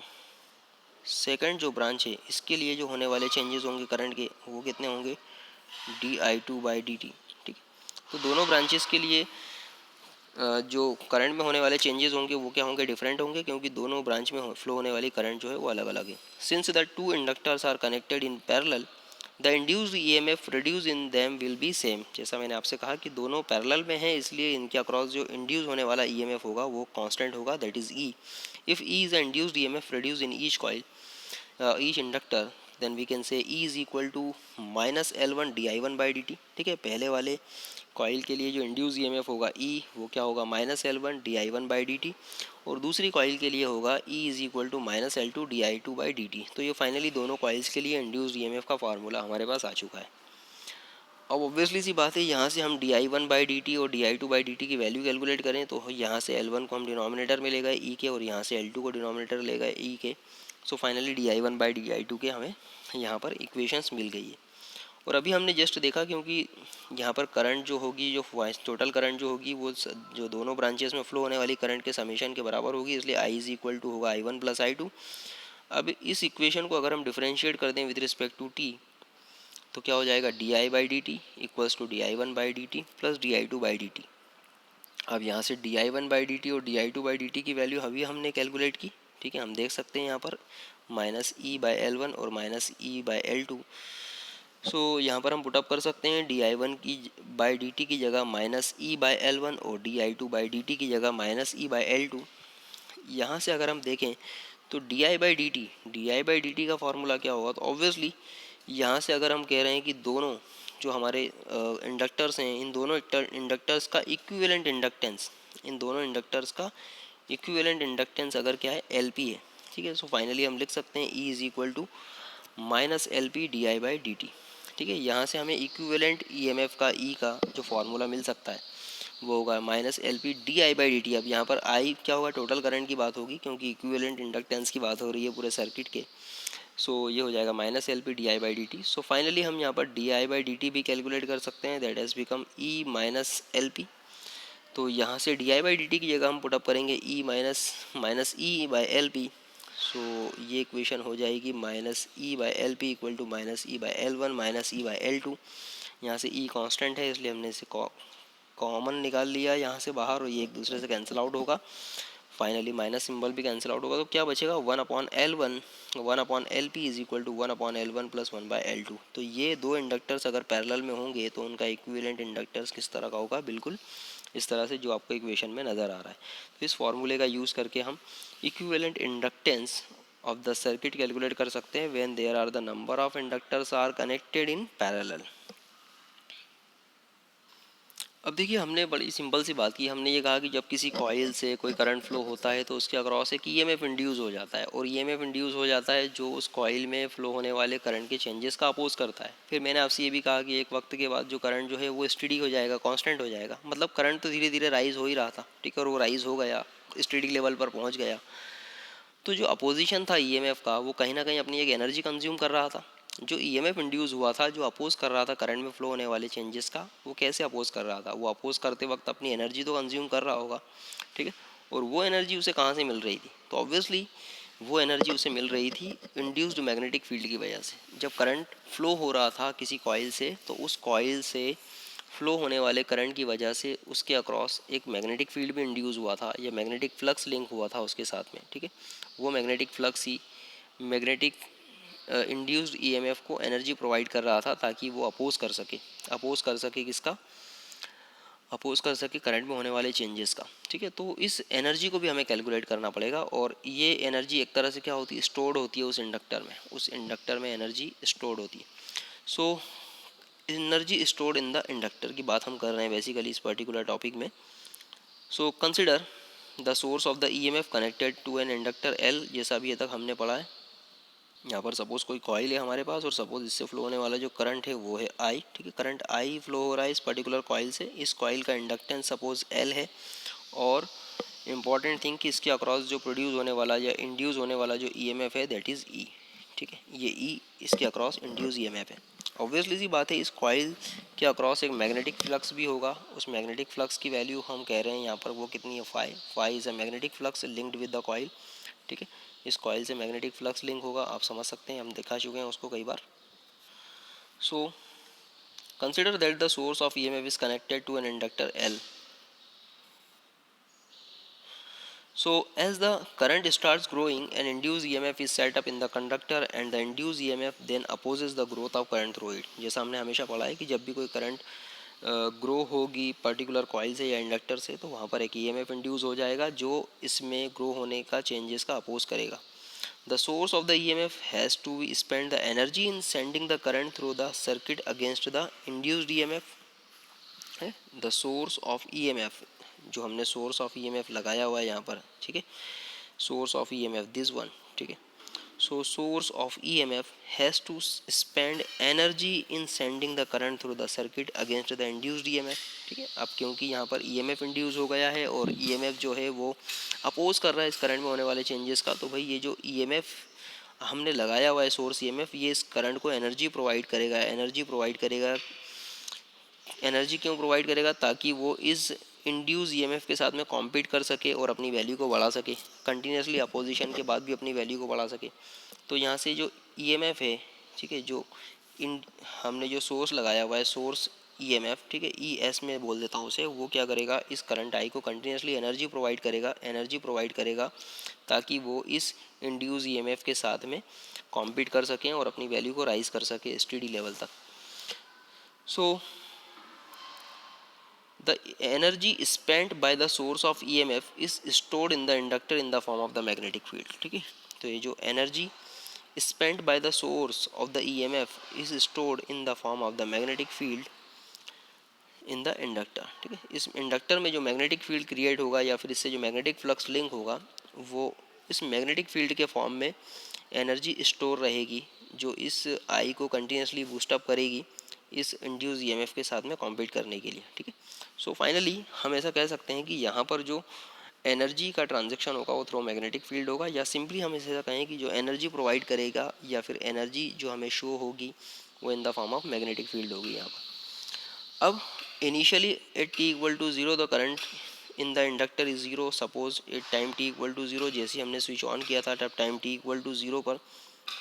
सेकंड जो ब्रांच है इसके लिए जो होने वाले चेंजेस होंगे करंट के वो कितने होंगे di2 by dt, ठीक। तो दोनों ब्रांचेस के लिए जो करंट में होने वाले चेंजेस होंगे वो क्या होंगे डिफरेंट होंगे क्योंकि दोनों ब्रांच में फ्लो होने वाली करंट जो है वो अलग अलग है। Since the two inductors are connected in parallel the induced EMF produce in them will be same. जैसा मैंने आपसे कहा कि दोनों पैरेलल में हैं इसलिए इनके अक्रॉस जो इंड्यूस होने वाला EMF होगा वो कांस्टेंट होगा, that is E। If E is induced EMF produce in each coil each inductor then we can say E is equal to minus L1 di1 by dt, ठीक है। पहले वाले कॉइल के लिए जो इंड्यूस ईएमएफ होगा ई, वो क्या होगा -L1 di1/dt, और दूसरी कॉइल के लिए होगा E is equal to -L2 di2/dt। तो ये फाइनली दोनों कॉइल्स के लिए इंड्यूस्ड ईएमएफ का फार्मूला हमारे पास आ चुका है। अब ऑब्वियसली सी बात है, यहाँ से हम di1/dt और di2/dt की वैल्यू कैलकुलेट करें तो यहाँ से L1 को हम डिनोमिनेटर में ले गए ई के, और यहाँ से L2 को डिनोमिनेटर ले गए ई के। सो फाइनली di1/di2 के हमें यहाँ पर इक्वेशंस मिल गई है। और अभी हमने जस्ट देखा, क्योंकि यहाँ पर करंट जो होगी, जो टोटल करंट जो होगी, वो जो दोनों ब्रांचेस में फ्लो होने वाली करंट के समीशन के बराबर होगी, इसलिए I इज इक्वल टू होगा I1 + I2। अब इस इक्वेशन को अगर हम डिफरेंशिएट कर दें विद रिस्पेक्ट टू t, तो क्या हो जाएगा di/dt equals to di1/dt plus di2/dt। अब यहाँ से di1/dt और di2/dt की वैल्यू अभी हमने कैलकुलेट की, ठीक है। हम देख सकते हैं यहाँ पर -E/L1 और -E/L2। सो यहाँ पर हम पुटअप कर सकते हैं di1/dt की जगह -E/L1 और di2/dt की जगह -E/L2। यहाँ से अगर हम देखें तो di/dt का फॉर्मूला क्या होगा, तो ऑब्वियसली यहाँ से अगर हम कह रहे हैं कि दोनों जो हमारे इंडक्टर्स हैं, इन दोनों इंडक्टर्स का इक्विवेलेंट इंडक्टेंस, इन दोनों इंडक्टर्स का इक्विवेलेंट इंडक्टेंस अगर क्या है LP है, ठीक है। सो फाइनली हम लिख सकते हैं E is equal to -LP di/dt, ठीक है। यहाँ से हमें इक्विवेलेंट EMF का E का जो फार्मूला मिल सकता है वो होगा -LP di/dt। अब यहाँ पर I क्या होगा, टोटल करंट की बात होगी, क्योंकि इक्विवेलेंट इंडक्टेंस की बात हो रही है पूरे सर्किट के। सो ये हो जाएगा -LP di/dt। सो फाइनली हम यहाँ पर di/dt भी कैलकुलेट कर सकते हैं, that has become E -LP। तो यहाँ से di/dt की जगह हम पुटअप करेंगे E -E/LP। सो ये इक्वेशन हो जाएगी -E/LP equal to -E/L1 -E/L2। यहाँ से E कांस्टेंट है, इसलिए हमने इसे कॉमन निकाल लिया यहाँ से बाहर, और ये एक दूसरे से कैंसिल आउट होगा। फाइनली माइनस सिंबल भी कैंसिल आउट होगा, तो क्या बचेगा 1/L1 1/LP is equal to 1/L1 + 1/L2। तो ये दो इंडक्टर्स अगर पैरेलल में होंगे तो उनका इक्विवेलेंट इंडक्टर्स किस तरह का होगा, बिल्कुल इस तरह से जो आपको इक्वेशन में नज़र आ रहा है। तो इस फॉर्मूले का यूज़ करके हम equivalent inductance of the circuit calculate कर सकते हैं when there are the number of inductors are connected in parallel. अब देखिए, हमने बड़ी सिंपल सी बात की, हमने ये कहा कि जब किसी कॉइल से कोई करंट फ्लो होता है तो उसके अक्रॉस एक ईएमएफ इंड्यूस हो जाता है, और ईएमएफ इंड्यूस हो जाता है जो उस कॉइल में फ्लो होने वाले करंट के चेंजेस का अपोज करता है। फिर मैंने आपसे ये भी कहा कि एक वक्त के बाद जो करंट जो है वो स्टेडी हो जाएगा, कांस्टेंट हो जाएगा। मतलब करंट तो धीरे धीरे राइज हो ही रहा था, ठीक है, और वो राइज हो गया, स्टेडी लेवल पर पहुँच गया। तो जो अपोजिशन था ईएमएफ का, वो कहीं ना कहीं अपनी एक एनर्जी कंज्यूम कर रहा था। जो ईएमएफ इंड्यूस हुआ था, जो अपोज कर रहा था करंट में फ्लो होने वाले चेंजेस का, वो कैसे अपोज कर रहा था, वो अपोज करते वक्त अपनी एनर्जी तो कंज्यूम कर रहा होगा, ठीक है। और वो एनर्जी उसे कहाँ से मिल रही थी, तो ऑब्वियसली वो एनर्जी उसे मिल रही थी इंड्यूस्ड मैग्नेटिक फील्ड की वजह से। जब करंट फ्लो हो रहा था किसी कॉइल से, तो उस कॉइल से फ्लो होने वाले करंट की वजह से उसके अक्रॉस एक मैग्नेटिक फील्ड भी इंड्यूस हुआ था, या मैग्नेटिक फ्लक्स लिंक हुआ था उसके साथ में, ठीक है। वो मैग्नेटिक फ्लक्स ही मैग्नेटिक इंड्यूस्ड ईएमएफ को एनर्जी प्रोवाइड कर रहा था, ताकि वो अपोज कर सके किसका, अपोज कर सके करंट में होने वाले चेंजेस का, ठीक है। तो इस एनर्जी को भी हमें कैलकुलेट करना पड़ेगा, और ये एनर्जी एक तरह से क्या होती है, स्टोर्ड होती है उस इंडक्टर में एनर्जी स्टोर्ड होती है। सो energy stored in the inductor की बात हम कर रहे हैं बेसिकली इस पर्टिकुलर टॉपिक में। So consider the source of the EMF connected to an inductor L, जैसा अभी तक हमने पढ़ा है। यहाँ पर सपोज कोई कॉइल है हमारे पास, और सपोज इससे फ्लो होने वाला जो करंट है वो है I, ठीक है। करंट I फ्लो हो रहा है इस पर्टिकुलर कॉइल से। इस कॉइल का इंडक्टेंस सपोज L है, और इम्पॉर्टेंट थिंग कि इसके अक्रॉस जो प्रोड्यूस होने वाला या इंड्यूस होने वाला जो ईएमएफ है दैट इज़ E, ठीक है। ये E इसके अक्रॉस इंड्यूस ईएमएफ है। ऑब्वियसली सी बात है, इस कॉइल के अक्रॉस एक मैग्नेटिक फ्लक्स भी होगा। उस मैग्नेटिक फ्लक्स की वैल्यू हम कह रहे हैं यहाँ पर वो कितनी है, phi is a magnetic flux linked with the coil, ठीक है। इस कॉइल से मैग्नेटिक फ्लक्स लिंक होगा, आप समझ सकते हैं, हम दिखा चुके हैं उसको कई बार। So consider that the source of EMF is connected to an inductor L. So as the current starts growing, an induced EMF is set up in the conductor, and the induced EMF then opposes the growth of current through it. जैसा हमने हमेशा पढ़ा है कि जब भी कोई current grow होगी पर्टिकुलर कॉइल से या इंडक्टर से, तो वहाँ पर एक EMF इंड्यूस हो जाएगा जो इसमें ग्रो होने का चेंजेस का अपोज करेगा। The source of the EMF has to spend the energy in sending the current through the circuit against the induced EMF, है द सोर्स ऑफ ईएमएफ, जो हमने सोर्स ऑफ ईएमएफ लगाया हुआ है यहाँ पर, ठीक है, source of EMF this one, ठीक है। So source of EMF has to spend energy in sending the current through the circuit against the induced EMF, ठीक है। अब क्योंकि यहाँ पर ईएमएफ इंड्यूस हो गया है और ईएमएफ जो है वो अपोज कर रहा है इस करंट में होने वाले चेंजेस का, तो भाई ये जो ईएमएफ हमने लगाया हुआ है सोर्स ईएमएफ, ये इस करंट को एनर्जी प्रोवाइड करेगा, एनर्जी प्रोवाइड करेगा। एनर्जी क्यों प्रोवाइड करेगा? ताकि वो इस इंड्यूस ईएमएफ के साथ में कॉम्पीट कर सके और अपनी वैल्यू को बढ़ा सके, कंटिन्यूसली अपोजिशन के बाद भी अपनी वैल्यू को बढ़ा सके। तो यहाँ से जो ईएमएफ है, ठीक है, जो इन हमने जो सोर्स लगाया हुआ है सोर्स ईएमएफ, ठीक है, ई एस में बोल देता हूँ उसे, वो क्या करेगा, इस करंट आई को कंटिन्यूसली एनर्जी प्रोवाइड करेगा, एनर्जी प्रोवाइड करेगा ताकि वो इस इंड्यूस ईएमएफ के साथ में कॉम्पीट कर सकें और अपनी वैल्यू को राइज कर सके स्टेडी लेवल तक। सो the energy spent by the source of EMF is stored in the inductor in the form of the magnetic field, ठीक है। तो ये जो energy spent by the source of the EMF is stored in the form of the magnetic field in the inductor, ठीक है। इस inductor में जो मैग्नेटिक फील्ड क्रिएट होगा या फिर इससे जो मैग्नेटिक फ्लक्स लिंक होगा वो इस मैग्नेटिक फील्ड के फॉर्म में एनर्जी स्टोर रहेगी, जो इस आई को कंटिन्यूसली बूस्टअप करेगी इस इंड्यूस ईएमएफ के साथ में कॉम्पीट करने के लिए, ठीक है। सो फाइनली हम ऐसा कह सकते हैं कि यहाँ पर जो एनर्जी का ट्रांजैक्शन होगा वो थ्रू मैग्नेटिक फील्ड होगा, या सिंपली हम ऐसा कहें कि जो एनर्जी प्रोवाइड करेगा या फिर एनर्जी जो हमें शो होगी वो in the form of magnetic field होगी यहाँ पर। अब initially at t equal to zero the current in the inductor is zero, suppose at time t equal to zero, जैसे हमने स्विच ऑन किया था तब time t equal to zero पर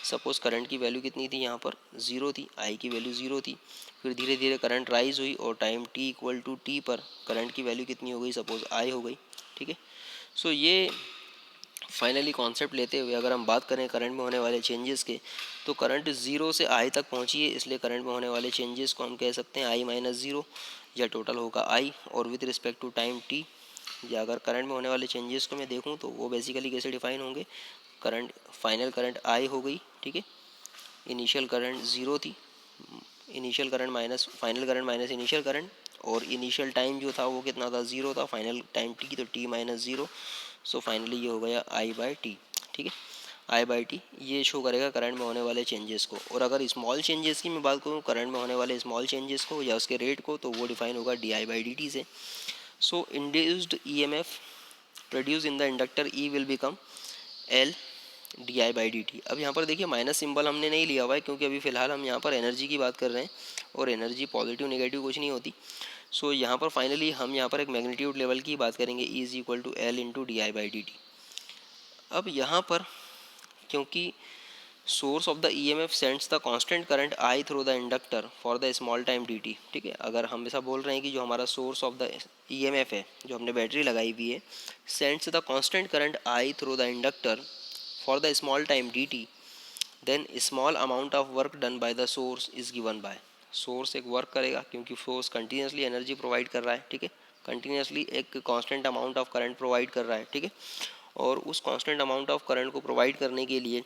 सपोज करंट की वैल्यू कितनी थी, यहाँ पर ज़ीरो थी, आई की वैल्यू ज़ीरो थी। फिर धीरे धीरे करंट राइज हुई और time t equal to t पर करंट की वैल्यू कितनी हो गई, सपोज आई हो गई, ठीक है। सो ये फाइनली कॉन्सेप्ट लेते हुए अगर हम बात करें करंट में होने वाले चेंजेस के, तो करंट ज़ीरो से आई तक पहुँची है, इसलिए करंट में होने वाले चेंजेस को हम कह सकते हैं आई माइनस ज़ीरो, या टोटल होगा आई। और with respect to time t, या अगर करंट में होने वाले चेंजेस को मैं देखूँ तो वो बेसिकली कैसे डिफाइन होंगे, करंट फाइनल करंट आई हो गई, ठीक है, इनिशियल करंट ज़ीरो थी, initial current minus final current minus initial current, और इनिशियल टाइम जो था वो कितना था, ज़ीरो था, फाइनल टाइम टी तो T minus zero. So finally ये हो गया आई बाई टी, ठीक है, आई बाई टी ये शो करेगा करंट में होने वाले चेंजेस को। और अगर स्मॉल चेंजेस की मैं बात करूँ करंट में होने वाले स्मॉल चेंजेस को या उसके रेट को, तो वो डिफाइन होगा d I by d t से। So induced E M F produce in the inductor E will become L d I by d t. अब यहाँ पर देखिए माइनस सिंबल हमने नहीं लिया हुआ है क्योंकि अभी फ़िलहाल हम यहाँ पर एनर्जी की बात कर रहे हैं और एनर्जी पॉजिटिव नेगेटिव कुछ नहीं होती। सो यहाँ पर फाइनली हम यहाँ पर एक मैग्नीट्यूड लेवल की बात करेंगे, E is equal to L into d I by d t. अब यहाँ पर क्योंकि source of the E M F sends the constant current I through the inductor for the small time d t, ठीक है। अगर हम ऐसा बोल रहे हैं कि जो हमारा source of the E M F है, जो हमने बैटरी लगाई हुई है, sends the constant current I through the inductor for the small time dt, then small amount of work done by the source is given by, source एक work करेगा क्योंकि source continuously energy provide कर रहा है, ठीक है, continuously एक constant amount of current provide कर रहा है, ठीक है। और उस कांस्टेंट अमाउंट ऑफ करंट को प्रोवाइड करने के लिए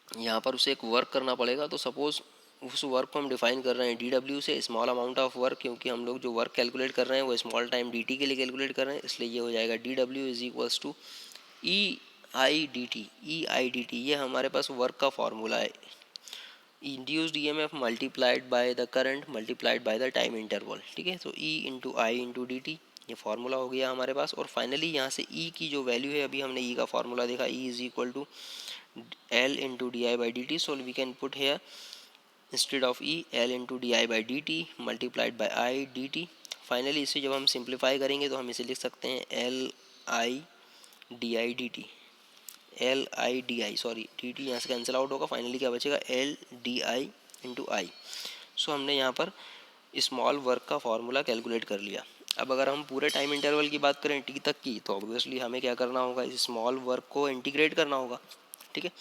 यहाँ पर उसे एक वर्क करना पड़ेगा। तो सपोज उस वर्क को हम डिफाइन कर रहे हैं डी डब्ल्यू से, स्मॉल अमाउंट ऑफ वर्क, क्योंकि हम लोग जो वर्क कैलकुलेट कर रहे हैं वो स्मॉल टाइम डी टी के लिए कैलकुलेट कर रहे हैं, इसलिए ये हो जाएगा डी डब्ल्यू is equals to E I d t. E I d t ये हमारे पास वर्क का फॉर्मूला है, induced EMF multiplied by the current multiplied by the time interval, ठीक है। तो E into I into d t ये फार्मूला हो गया हमारे पास। और फाइनली यहाँ से ई की जो वैल्यू है, अभी हमने ई का फार्मूला देखा, E is equal to L into d I by d t. So we can put here instead of E L into d I by d t multiplied by I d t. Finally इसे जब हम simplify करेंगे तो हम इसे लिख सकते हैं L i d I d T, L i d I, sorry D t यहाँ से कैंसिल आउट होगा, फाइनली क्या बचेगा, L d I into I. सो हमने यहाँ पर स्मॉल वर्क का फॉर्मूला कैलकुलेट कर लिया। अब अगर हम पूरे टाइम इंटरवल की बात करें टी तक की, तो ऑब्वियसली हमें क्या करना होगा, इस स्मॉल वर्क को इंटीग्रेट करना होगा, ठीक है।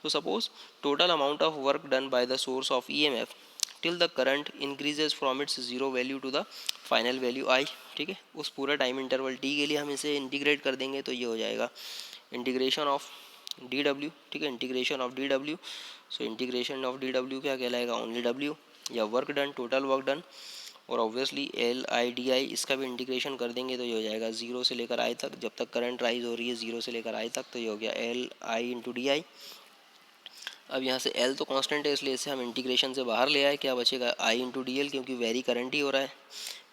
तो suppose total amount of work done by the source of E M F till the current increases from its zero value to the final value i, ठीक है। उस पूरा टाइम इंटरवल टी के लिए हम इसे इंटीग्रेट कर देंगे, तो ये हो जाएगा इंटीग्रेशन ऑफ डी डब्ल्यू, ठीक है, इंटीग्रेशन ऑफ डी डब्ल्यू। सो इंटीग्रेशन ऑफ डी डब्ल्यू क्या कहलाएगा, ओनली डब्ल्यू, या work done, total work done और obviously L i d i इसका भी इंटीग्रेशन कर देंगे तो ये हो जाएगा 0 से लेकर आई तक, जब तक करंट राइज हो रही है 0 से लेकर आई तक, तो ये हो गया एल आई इंटू डी आई। अब यहाँ से एल तो कांस्टेंट है इसलिए इसे हम इंटीग्रेशन से बाहर ले आए, क्या बचेगा आई इंटू डी एल, क्योंकि वेरी करंट ही हो रहा है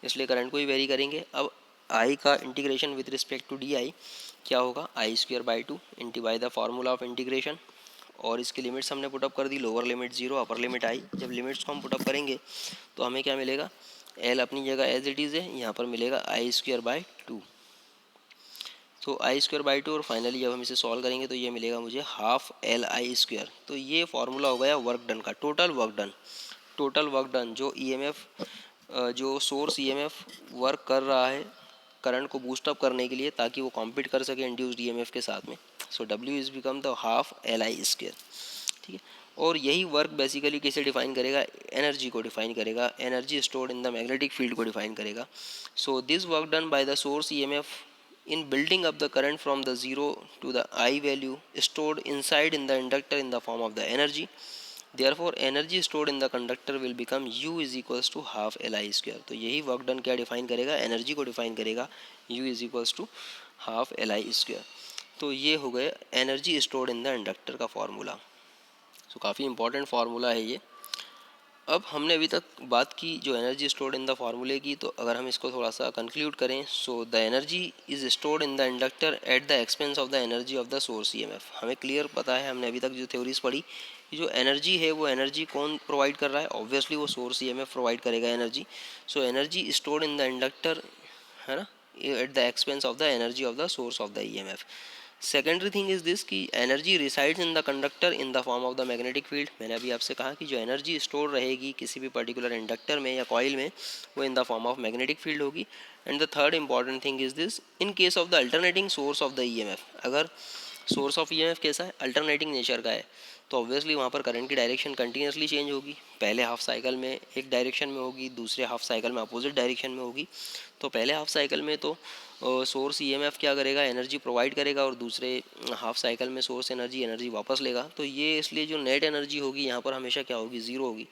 इसलिए करंट को ही वेरी करेंगे। अब आई का integration with respect to d i क्या होगा, i square by two into by the formula of integration, और इसकी लिमिट्स हमने पुटअप कर दी, lower limit 0 upper limit i. जब लिमिट्स को हम पुटअप करेंगे तो हमें क्या मिलेगा, एल अपनी जगह एज इट इज़ है, यहाँ पर मिलेगा आई स्क्वायर बाई टू, तो आई स्क्वायर बाई टू, और फाइनली जब हम इसे सॉल्व करेंगे तो ये मिलेगा मुझे हाफ एल आई स्क्वायर। तो ये फॉर्मूला हो गया वर्क डन का, total work done. Total work done जो ईएमएफ, जो सोर्स ईएमएफ वर्क कर रहा है करंट को बूस्टअप करने के लिए ताकि वो कॉम्पीट कर सके इंड्यूस्ड ईएमएफ के साथ में, so W is become the half L I square, ठीक है। और यही वर्क बेसिकली किसे डिफाइन करेगा, एनर्जी को डिफाइन करेगा, energy stored in the magnetic field को डिफाइन करेगा। So this work done by the source EMF in building up the current from the 0 to the I value stored inside in the inductor in the form of the energy. Therefore energy stored in the conductor will become U is equals to half Li square। तो यही work done क्या define करेगा, energy को define करेगा, U is equals to half Li square। तो ये हो गया energy stored in the inductor का फार्मूला। सो काफ़ी इंपॉर्टेंट फार्मूला है ये। अब हमने अभी तक बात की जो एनर्जी स्टोर्ड इन द फार्मूले की, तो अगर हम इसको थोड़ा सा कंक्लूड करें, so the energy is stored in the inductor eight the expense of the energy of the source EMF. हमें क्लियर पता है, हमने अभी तक जो थ्योरीज पढ़ी कि जो एनर्जी है वो एनर्जी कौन प्रोवाइड कर रहा है, ऑब्वियसली वो सोर्स ईएमएफ प्रोवाइड करेगा energy. So energy stored in the inductor, है ना, at the expense of the energy of the source of the EMF. Secondary thing is this कि energy resides in the conductor in the form of the magnetic field. मैंने अभी आपसे कहा कि जो energy store रहेगी किसी भी पर्टिकुलर इंडक्टर में या कॉइल में, वो in the form of magnetic field होगी। And the third important thing is this, in case of the alternating source of the EMF, अगर सोर्स ऑफ ईएमएफ कैसा है, अल्टरनेटिंग नेचर का है, तो ऑब्वियसली वहाँ पर करंट की डायरेक्शन कंटिन्यूसली चेंज होगी। पहले हाफ साइकिल में एक डायरेक्शन में होगी, दूसरे हाफ साइकिल में अपोजिट डायरेक्शन में होगी। तो पहले हाफ साइकिल में तो सोर्स ईएमएफ क्या करेगा, एनर्जी प्रोवाइड करेगा, और दूसरे हाफ साइकिल में सोर्स एनर्जी वापस लेगा। तो ये इसलिए जो नेट एनर्जी होगी यहाँ पर हमेशा क्या होगी, ज़ीरो होगी।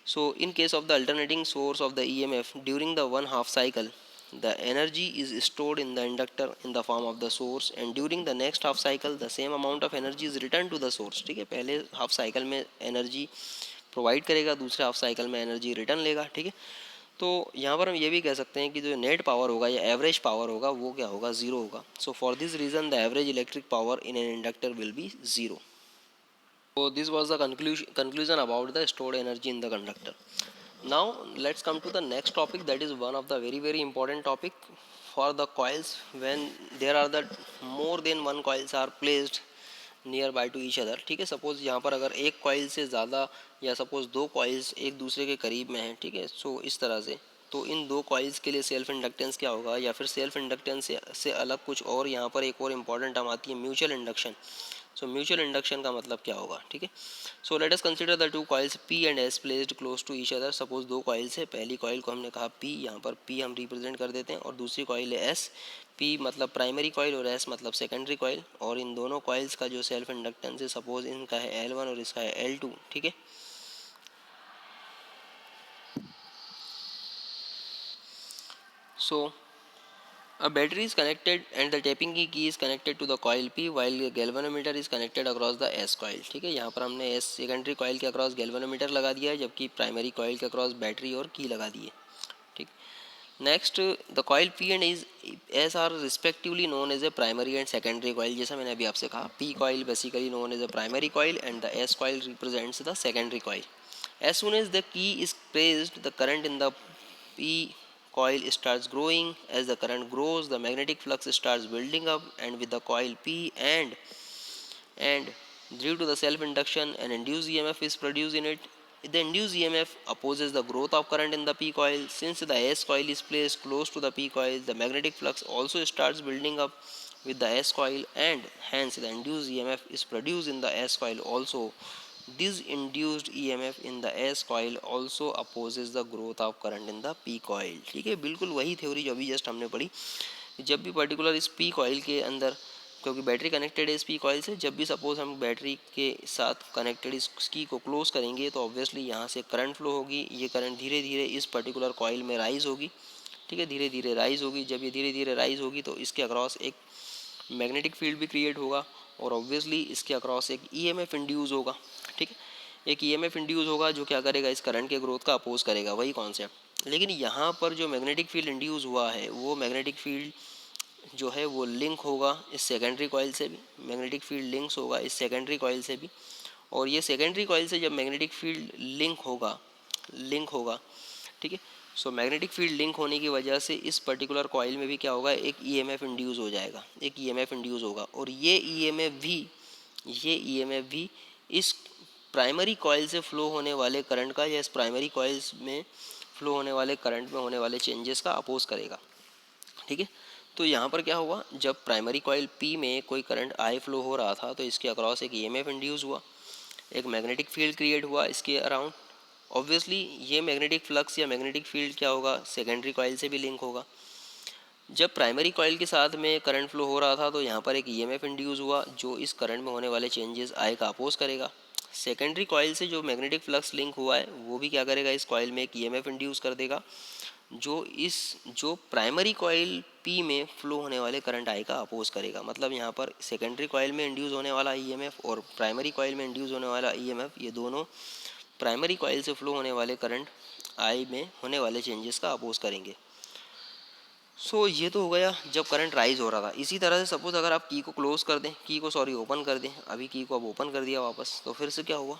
So in case of the alternating source of the EMF during the one half cycle, the energy is stored in the inductor in the form of the source, and during the next half cycle the same amount of energy is returned to the source। ठीक है, पहले half cycle में energy provide करेगा, दूसरे half cycle में energy return लेगा, ठीक है। तो यहाँ पर हम ये भी कह सकते हैं कि जो नेट पावर होगा या एवरेज पावर होगा वो क्या होगा, ज़ीरो होगा। So for this reason the average electric power in an inductor will be zero. So this was the conclusion about the stored energy in the conductor. Now let's come to the next topic, that is one of the very important topic for the coils when there are the more than one coils are placed near by two each other. ठीक है, suppose यहाँ पर अगर एक coil से ज़्यादा या suppose दो कॉइल्स एक दूसरे के करीब में हैं, ठीक है, सो इस तरह से, तो इन दो कॉइल्स के लिए सेल्फ इंडक्टेंस क्या होगा, या फिर सेल्फ इंडक्टेंस से अलग कुछ और यहाँ पर एक और इम्पॉर्टेंट टर्म आती है, mutual induction. So mutual induction का मतलब क्या होगा, ठीक है। So let us consider the two coils P and S placed close to each other. Suppose दो कॉइल्स है, पहली कॉइल को हमने कहा पी, यहाँ पर पी हम रिप्रेजेंट कर देते हैं, और दूसरी कॉइल है एस। पी मतलब प्राइमरी कॉइल और एस मतलब सेकेंडरी कॉइल, और इन दोनों कॉइल्स का जो सेल्फ इंडक्टेंस है, सपोज इनका है L1 और इसका है L2, ठीक है। सो a battery is connected and the tapping key is connected to the coil P while the galvanometer is connected across the S coil। ठीक है, यहाँ पर हमने S सेकेंडरी कॉइल के अक्रॉस गैल्वेनोमीटर लगा दिया है, जबकि प्राइमरी कॉइल के अक्रॉस बैटरी और की लगा दी है। ठीक, next the coil P and S are respectively known as a primary and secondary coil. जैसा मैंने अभी आपसे कहा, P coil basically known as a primary coil and the S coil represents the secondary coil. As soon as the key is pressed, the current in the P coil starts growing. As the current grows, the magnetic flux starts building up, and with the coil P and due to the self induction, an induced EMF is produced in it. The induced EMF opposes the growth of current in the P coil. Since the S coil is placed close to the P coil, the magnetic flux also starts building up with the S coil, and hence the induced EMF is produced in the S coil also. This induced EMF in the S coil also opposes the growth of current in the P coil। ठीक है, बिल्कुल वही theory जो अभी just हमने पढ़ी। जब भी पर्टिकुलर इस P coil के अंदर क्योंकि बैटरी कनेक्टेड है इस पी कॉइल से, जब भी सपोज हम बैटरी के साथ कनेक्टेड इस की को क्लोज करेंगे तो ऑब्वियसली यहाँ से करंट फ्लो होगी, ये करंट धीरे धीरे इस पर्टिकुलर कॉइल में राइज होगी, ठीक है, धीरे धीरे राइज होगी। जब ये धीरे धीरे राइज होगी तो इसके अक्रॉस एक मैग्नेटिक फील्ड भी क्रिएट होगा और ऑब्वियसली इसके अक्रॉस एक ईएमएफ इंड्यूस होगा, ठीक है, एक ईएमएफ इंड्यूस होगा जो क्या करेगा, इस करंट के ग्रोथ का अपोज करेगा, वही कॉन्सेप्ट। लेकिन यहाँ पर जो मैग्नेटिक फील्ड इंड्यूस हुआ है वो मैग्नेटिक फील्ड जो है वो लिंक होगा इस सेकेंडरी कॉइल से भी, मैग्नेटिक फील्ड लिंक्स होगा इस सेकेंडरी कॉइल से भी, और ये सेकेंडरी कॉइल से जब मैग्नेटिक फील्ड लिंक होगा, ठीक है, सो मैग्नेटिक फील्ड लिंक होने की वजह से इस पर्टिकुलर कॉइल में भी क्या होगा, एक ईएमएफ इंड्यूस हो जाएगा, एक ईएमएफ इंड्यूस होगा, और ये ईएमएफ भी इस प्राइमरी कॉइल से फ्लो होने वाले करंट का या इस प्राइमरी कॉइल्स में फ्लो होने वाले करंट में होने वाले चेंजेस का अपोज करेगा, ठीक है। तो यहाँ पर क्या हुआ, जब प्राइमरी कॉइल पी में कोई करंट आई फ्लो हो रहा था तो इसके अक्रॉस एक ईएमएफ इंड्यूस हुआ, एक मैग्नेटिक फील्ड क्रिएट हुआ इसके अराउंड। ऑब्वियसली ये मैग्नेटिक फ्लक्स या मैग्नेटिक फील्ड क्या होगा, सेकेंडरी कॉइल से भी लिंक होगा। जब प्राइमरी कॉइल के साथ में करंट फ्लो हो रहा था तो यहाँ पर एक ईएमएफ इंड्यूस हुआ जो इस करंट में होने वाले चेंजेस आई का अपोज करेगा। सेकेंडरी कॉइल से जो मैग्नेटिक फ्लक्स लिंक हुआ है वो भी क्या करेगा, इस कॉइल में एक ईएमएफ इंड्यूस कर देगा जो प्राइमरी कॉइल पी में फ्लो होने वाले करंट आई का अपोज करेगा। मतलब यहाँ पर सेकेंडरी कॉइल में इंड्यूस होने वाला ईएमएफ और प्राइमरी कॉइल में इंड्यूस होने वाला ईएमएफ, ये दोनों प्राइमरी कॉइल से फ्लो होने वाले करंट आई में होने वाले चेंजेस का अपोज करेंगे। सो ये तो हो गया जब करंट राइज हो रहा था। इसी तरह से सपोज अगर आप की को क्लोज कर दें, ओपन कर दें, अभी की को अब ओपन कर दिया वापस, तो फिर से क्या हुआ,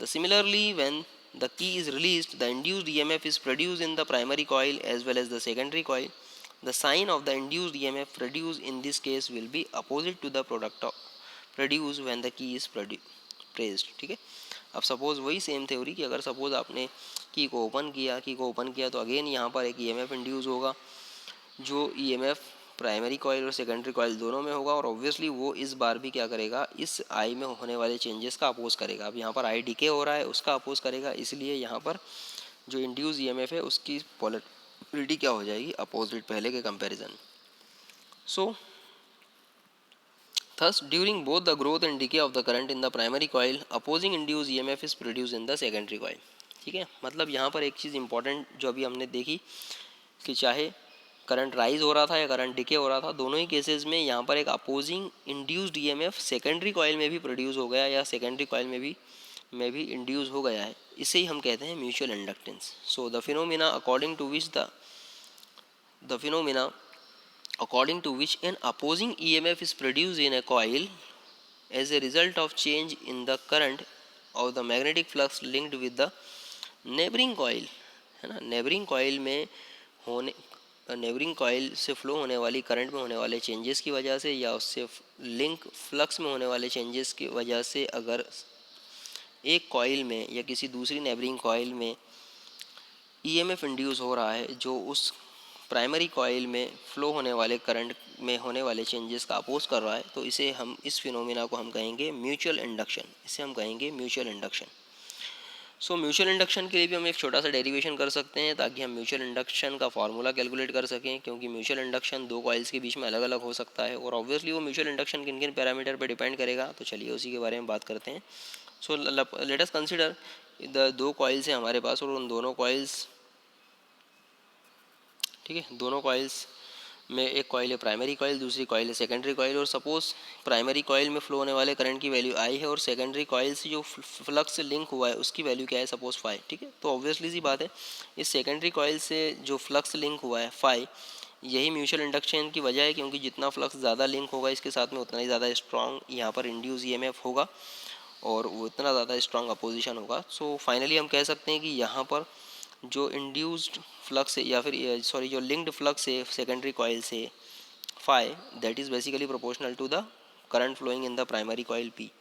the similarly when the key is released, the induced EMF is produced in the primary coil as well as the secondary coil. The sign of the induced EMF produced in this case will be opposite to the product of produced when the key is pressed, ठीक है। अब suppose वही same theory कि अगर suppose आपने की को open किया तो अगेन यहाँ पर एक ईएमएफ इंड्यूस होगा, जो ईएमएफ प्राइमरी कॉइल और सेकेंडरी कॉइल दोनों में होगा, और ऑब्वियसली वो इस बार भी क्या करेगा, इस आई में होने वाले चेंजेस का अपोज करेगा। अब यहाँ पर आई डीके हो रहा है, उसका अपोज करेगा, इसलिए यहाँ पर जो इंड्यूस ईएमएफ है उसकी पोलरिटी क्या हो जाएगी, अपोजिट पहले के comparison. So thus during both the growth and decay of the current in the primary coil, opposing induced EMF is produced in the secondary coil, ठीक है। मतलब यहाँ पर एक चीज़ इंपॉर्टेंट जो अभी हमने देखी कि चाहे करंट राइज हो रहा था या करंट डिके हो रहा था, दोनों ही केसेस में यहाँ पर एक opposing induced EMF secondary coil में भी प्रोड्यूस हो गया या सेकेंडरी कॉइल में भी इंड्यूस हो गया है। इसे ही हम कहते हैं mutual inductance. So the phenomena according to which an opposing EMF is produced in a coil as a result of change in the current of the magnetic flux linked with the neighboring coil, है ना, neighbouring coil से flow होने वाली current में होने वाले changes की वजह से या उससे लिंक फ्लक्स में होने वाले चेंजेस की वजह से अगर एक कॉइल में या किसी दूसरी नेबरिंग कॉइल में ईएमएफ इंड्यूस हो रहा है जो उस प्राइमरी कॉइल में फ्लो होने वाले करंट में होने वाले चेंजेस का अपोज कर रहा है, तो इस फिनोमिना को हम कहेंगे mutual induction. So mutual induction के लिए भी हम एक छोटा सा डेरिवेशन कर सकते हैं ताकि हम म्यूचुअल इंडक्शन का फार्मूला कैलकुलेट कर सकें, क्योंकि म्यूचुअल इंडक्शन दो कॉइल्स के बीच में अलग अलग हो सकता है और ऑब्वियसली वो म्यूचुअल इंडक्शन किन किन पैरामीटर पर डिपेंड करेगा, तो चलिए उसी के बारे में बात करते हैं। सो लेट अस कंसिडर दो कॉइल्स हैं हमारे पास और उन दोनों कॉइल्स, ठीक है, दोनों कॉइल्स में एक कॉइल है प्राइमरी कॉइल, दूसरी कॉइल है सेकेंडरी कॉइल, और सपोज प्राइमरी कॉइल में फ्लो होने वाले करंट की वैल्यू आई है और सेकेंडरी कॉइल से जो फ्लक्स लिंक हुआ है उसकी वैल्यू क्या है, सपोज फाई, ठीक है। तो ऑब्वियसली सी बात है इस सेकेंडरी कॉइल से जो फ्लक्स लिंक हुआ है फाई, यही म्यूचुअल इंडक्शन की वजह है, क्योंकि जितना फ्लक्स ज़्यादा लिंक होगा इसके साथ में उतना ही ज़्यादा स्ट्रॉन्ग यहाँ पर इंड्यूस ईएमएफ होगा और वो इतना ज़्यादा स्ट्रॉन्ग अपोजिशन होगा। सो फाइनली हम कह सकते हैं कि यहाँ पर जो इंड्यूस्ड फ्लक्स है या फिर जो लिंक्ड फ्लक्स है सेकेंडरी कॉइल से phi, that is basically proportional to the current flowing in the primary coil P.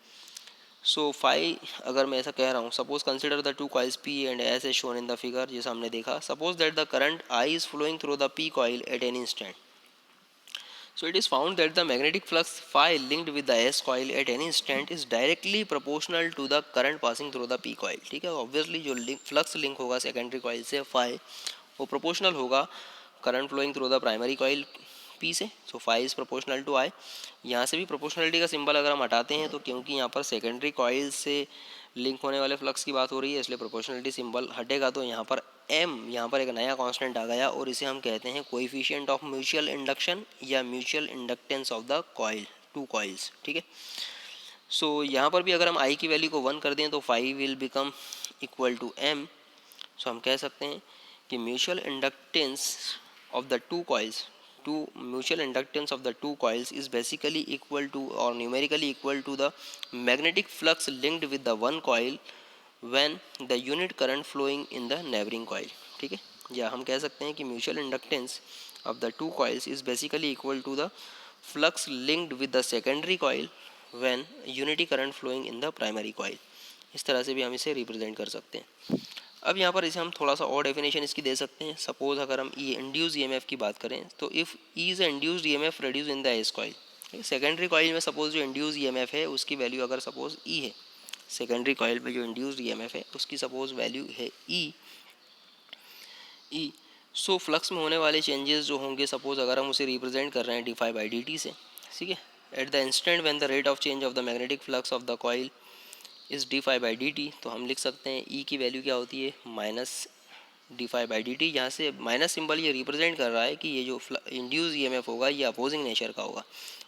So phi अगर मैं ऐसा कह रहा हूँ, suppose consider the two coils P and S as shown in the figure, जैसा हमने देखा, suppose that the current I is flowing through the P coil at any instant. So it is found that the magnetic flux phi linked with the S coil at any instant is directly proportional to the current passing through the P coil, ठीक है। Obviously जो flux link होगा secondary coil से phi वो proportional होगा current flowing through the primary coil P से, so phi is proportional to I। यहाँ से भी प्रोपोर्शनलिटी का सिंबल अगर हम हटाते हैं तो क्योंकि यहाँ पर सेकेंडरी कॉइल से लिंक होने वाले फ्लक्स की बात हो रही है इसलिए प्रोपोर्शनलिटी सिंबल हटेगा, तो यहाँ पर M, यहाँ पर एक नया कांस्टेंट आ गया और इसे हम कहते हैं कोएफिशिएंट ऑफ म्यूचुअल इंडक्शन या mutual inductance of the coil, two coils, ठीक है। सो यहाँ पर भी अगर हम I की वैल्यू को 1 कर दें तो phi will become equal to M। सो हम कह सकते हैं कि mutual inductance of the two coils, mutual inductance of the two coils is basically equal to or numerically equal to the magnetic flux linked with the one coil when the unit current flowing in the neighboring coil, ठीक है। या हम कह सकते हैं कि mutual inductance of the two coils is basically equal to the flux linked with the secondary coil when unity current flowing in the primary coil। इस तरह से भी हम इसे रिप्रेजेंट कर सकते हैं। अब यहाँ पर इसे हम थोड़ा सा और डेफिनेशन इसकी दे सकते हैं। सपोज अगर हम ई इंड्यूस ईएमएफ की बात करें तो if E is induced EMF produce in the S coil, secondary coil में सपोज जो इंड्यूस ईएमएफ है उसकी वैल्यू अगर सपोज ई है, सेकेंडरी कॉइल में जो इंड्यूस्ड ईएमएफ है उसकी सपोज वैल्यू है ई। सो फ्लक्स में होने वाले चेंजेस जो होंगे, सपोज अगर हम उसे रिप्रेजेंट कर रहे हैं d phi by d t से, ठीक है, at the instant when the rate of change of the magnetic flux of the coil is d phi by d t, तो हम लिख सकते हैं ई की वैल्यू क्या होती है minus d phi by d t. यहाँ से माइनस सिंबल ये रिप्रेजेंट कर रहा है कि ये जो इंड्यूस ईएमएफ होगा ये अपोजिंग नेचर का होगा।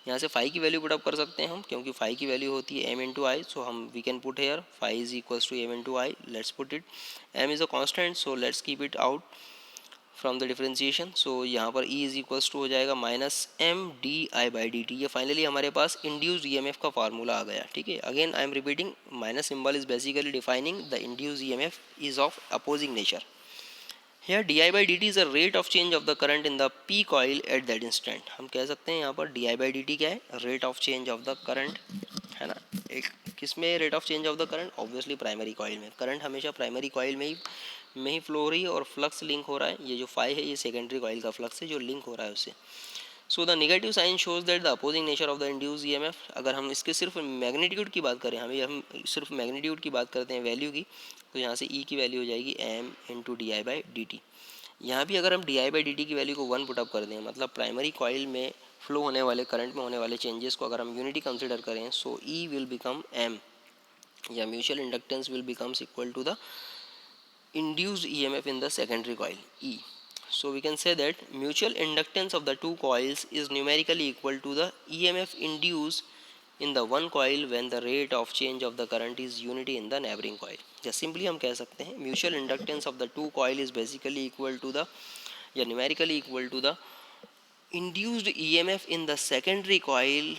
यहाँ से फाई की वैल्यू पुटअप कर सकते हैं हम, क्योंकि फाई की वैल्यू होती है एम इंटू आई, सो हम we can put here phi is equals to M into I. Let's put it, M is a constant so let's keep it out from the differentiation. So यहाँ पर E is equals to हो जाएगा minus M d I by d t. ये finally हमारे पास induced EMF का formula आ गया, ठीक है। Again I am repeating, minus symbol is basically defining the induced EMF is of opposing nature. Here di by dt is a rate of change of the current in the p coil at that instant। हम कह सकते हैं यहाँ पर di by dt क्या है, rate of change of the current, है ना। एक किस में rate of change of the current, obviously primary coil में। करंट हमेशा प्राइमरी कॉइल में ही फ्लो हो रही है और फ्लक्स लिंक हो रहा है। ये जो फाई है ये सेकेंडरी कॉइल का फ्लक्स है जो लिंक हो रहा है उससे। So the negative sign shows that the opposing nature of the induce EMF. अगर हम इसके सिर्फ मैग्नीट्यूड की बात करें, हम सिर्फ मैग्नीट्यूड की बात करते हैं वैल्यू की, तो यहाँ से ई की वैल्यू हो जाएगी M into d I by d t. यहाँ भी अगर हम d I by d t की वैल्यू को 1 पुटअप कर दें, मतलब प्राइमरी कॉइल में फ्लो होने वाले करंट में होने वाले चेंजेस को अगर हम यूनिटी कंसिडर करें, so E will become M, या mutual inductance will becomes equal to the induced EMF in the secondary coil E. So we can say that mutual inductance of the two coils is numerically equal to the EMF induced in the one coil when the rate of change of the current is unity in the neighboring coil। या simply हम कह सकते हैं mutual inductance of the two coil is basically equal to the या numerically equal to the induced EMF in the secondary coil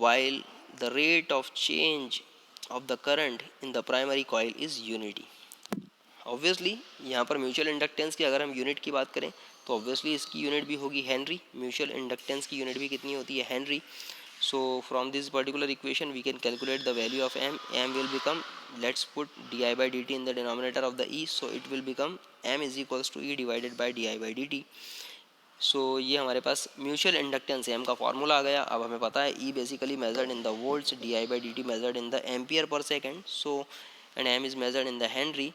while the rate of change of the current in the primary coil is unity। Obviously यहाँ पर mutual inductance की अगर हम unit की बात करें तो ऑब्वियसली इसकी यूनिट भी होगी हेनरी। म्यूचुअल इंडक्टेंस की यूनिट भी कितनी होती है, henry. So from this particular equation we can calculate the value of M. M will become, let's put d I by d t in the denominator of the E, so it will become M is equals to E divided by d I by d t. So ये हमारे पास mutual inductance M का formula आ गया। अब हमें पता है E basically measured in the volts, d I by d t measured in the ampere per second, so and M is measured in the henry.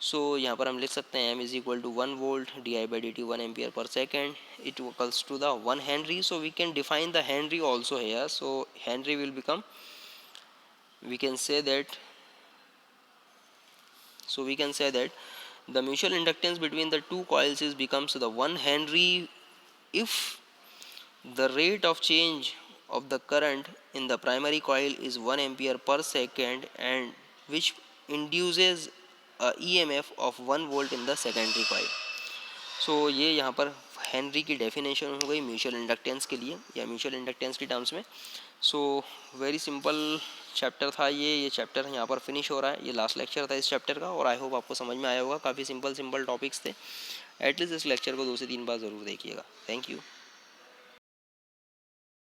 So यहाँ पर हम लिख सकते हैं M is equal to 1 volt, d I by d t 1 ampere per second, it equals to the 1 henry. So we can define the henry also here. So henry will become, we can say that the mutual inductance between the two coils is becomes the 1 Henry if the rate of change of the current in the primary coil is 1 ampere per second and which induces a EMF of 1 volt in the secondary coil। सो ये यहाँ पर Henry की definition हो गई mutual inductance के लिए या mutual inductance की टर्म्स में। सो वेरी सिंपल चैप्टर था ये चैप्टर यहाँ पर फिनिश हो रहा है। ये लास्ट लेक्चर था इस चैप्टर का और आई होप आपको समझ में आया होगा। काफ़ी सिंपल टॉपिक्स थे। एटलीस्ट इस लेक्चर को 2 से 3 बार ज़रूर देखिएगा। Thank you.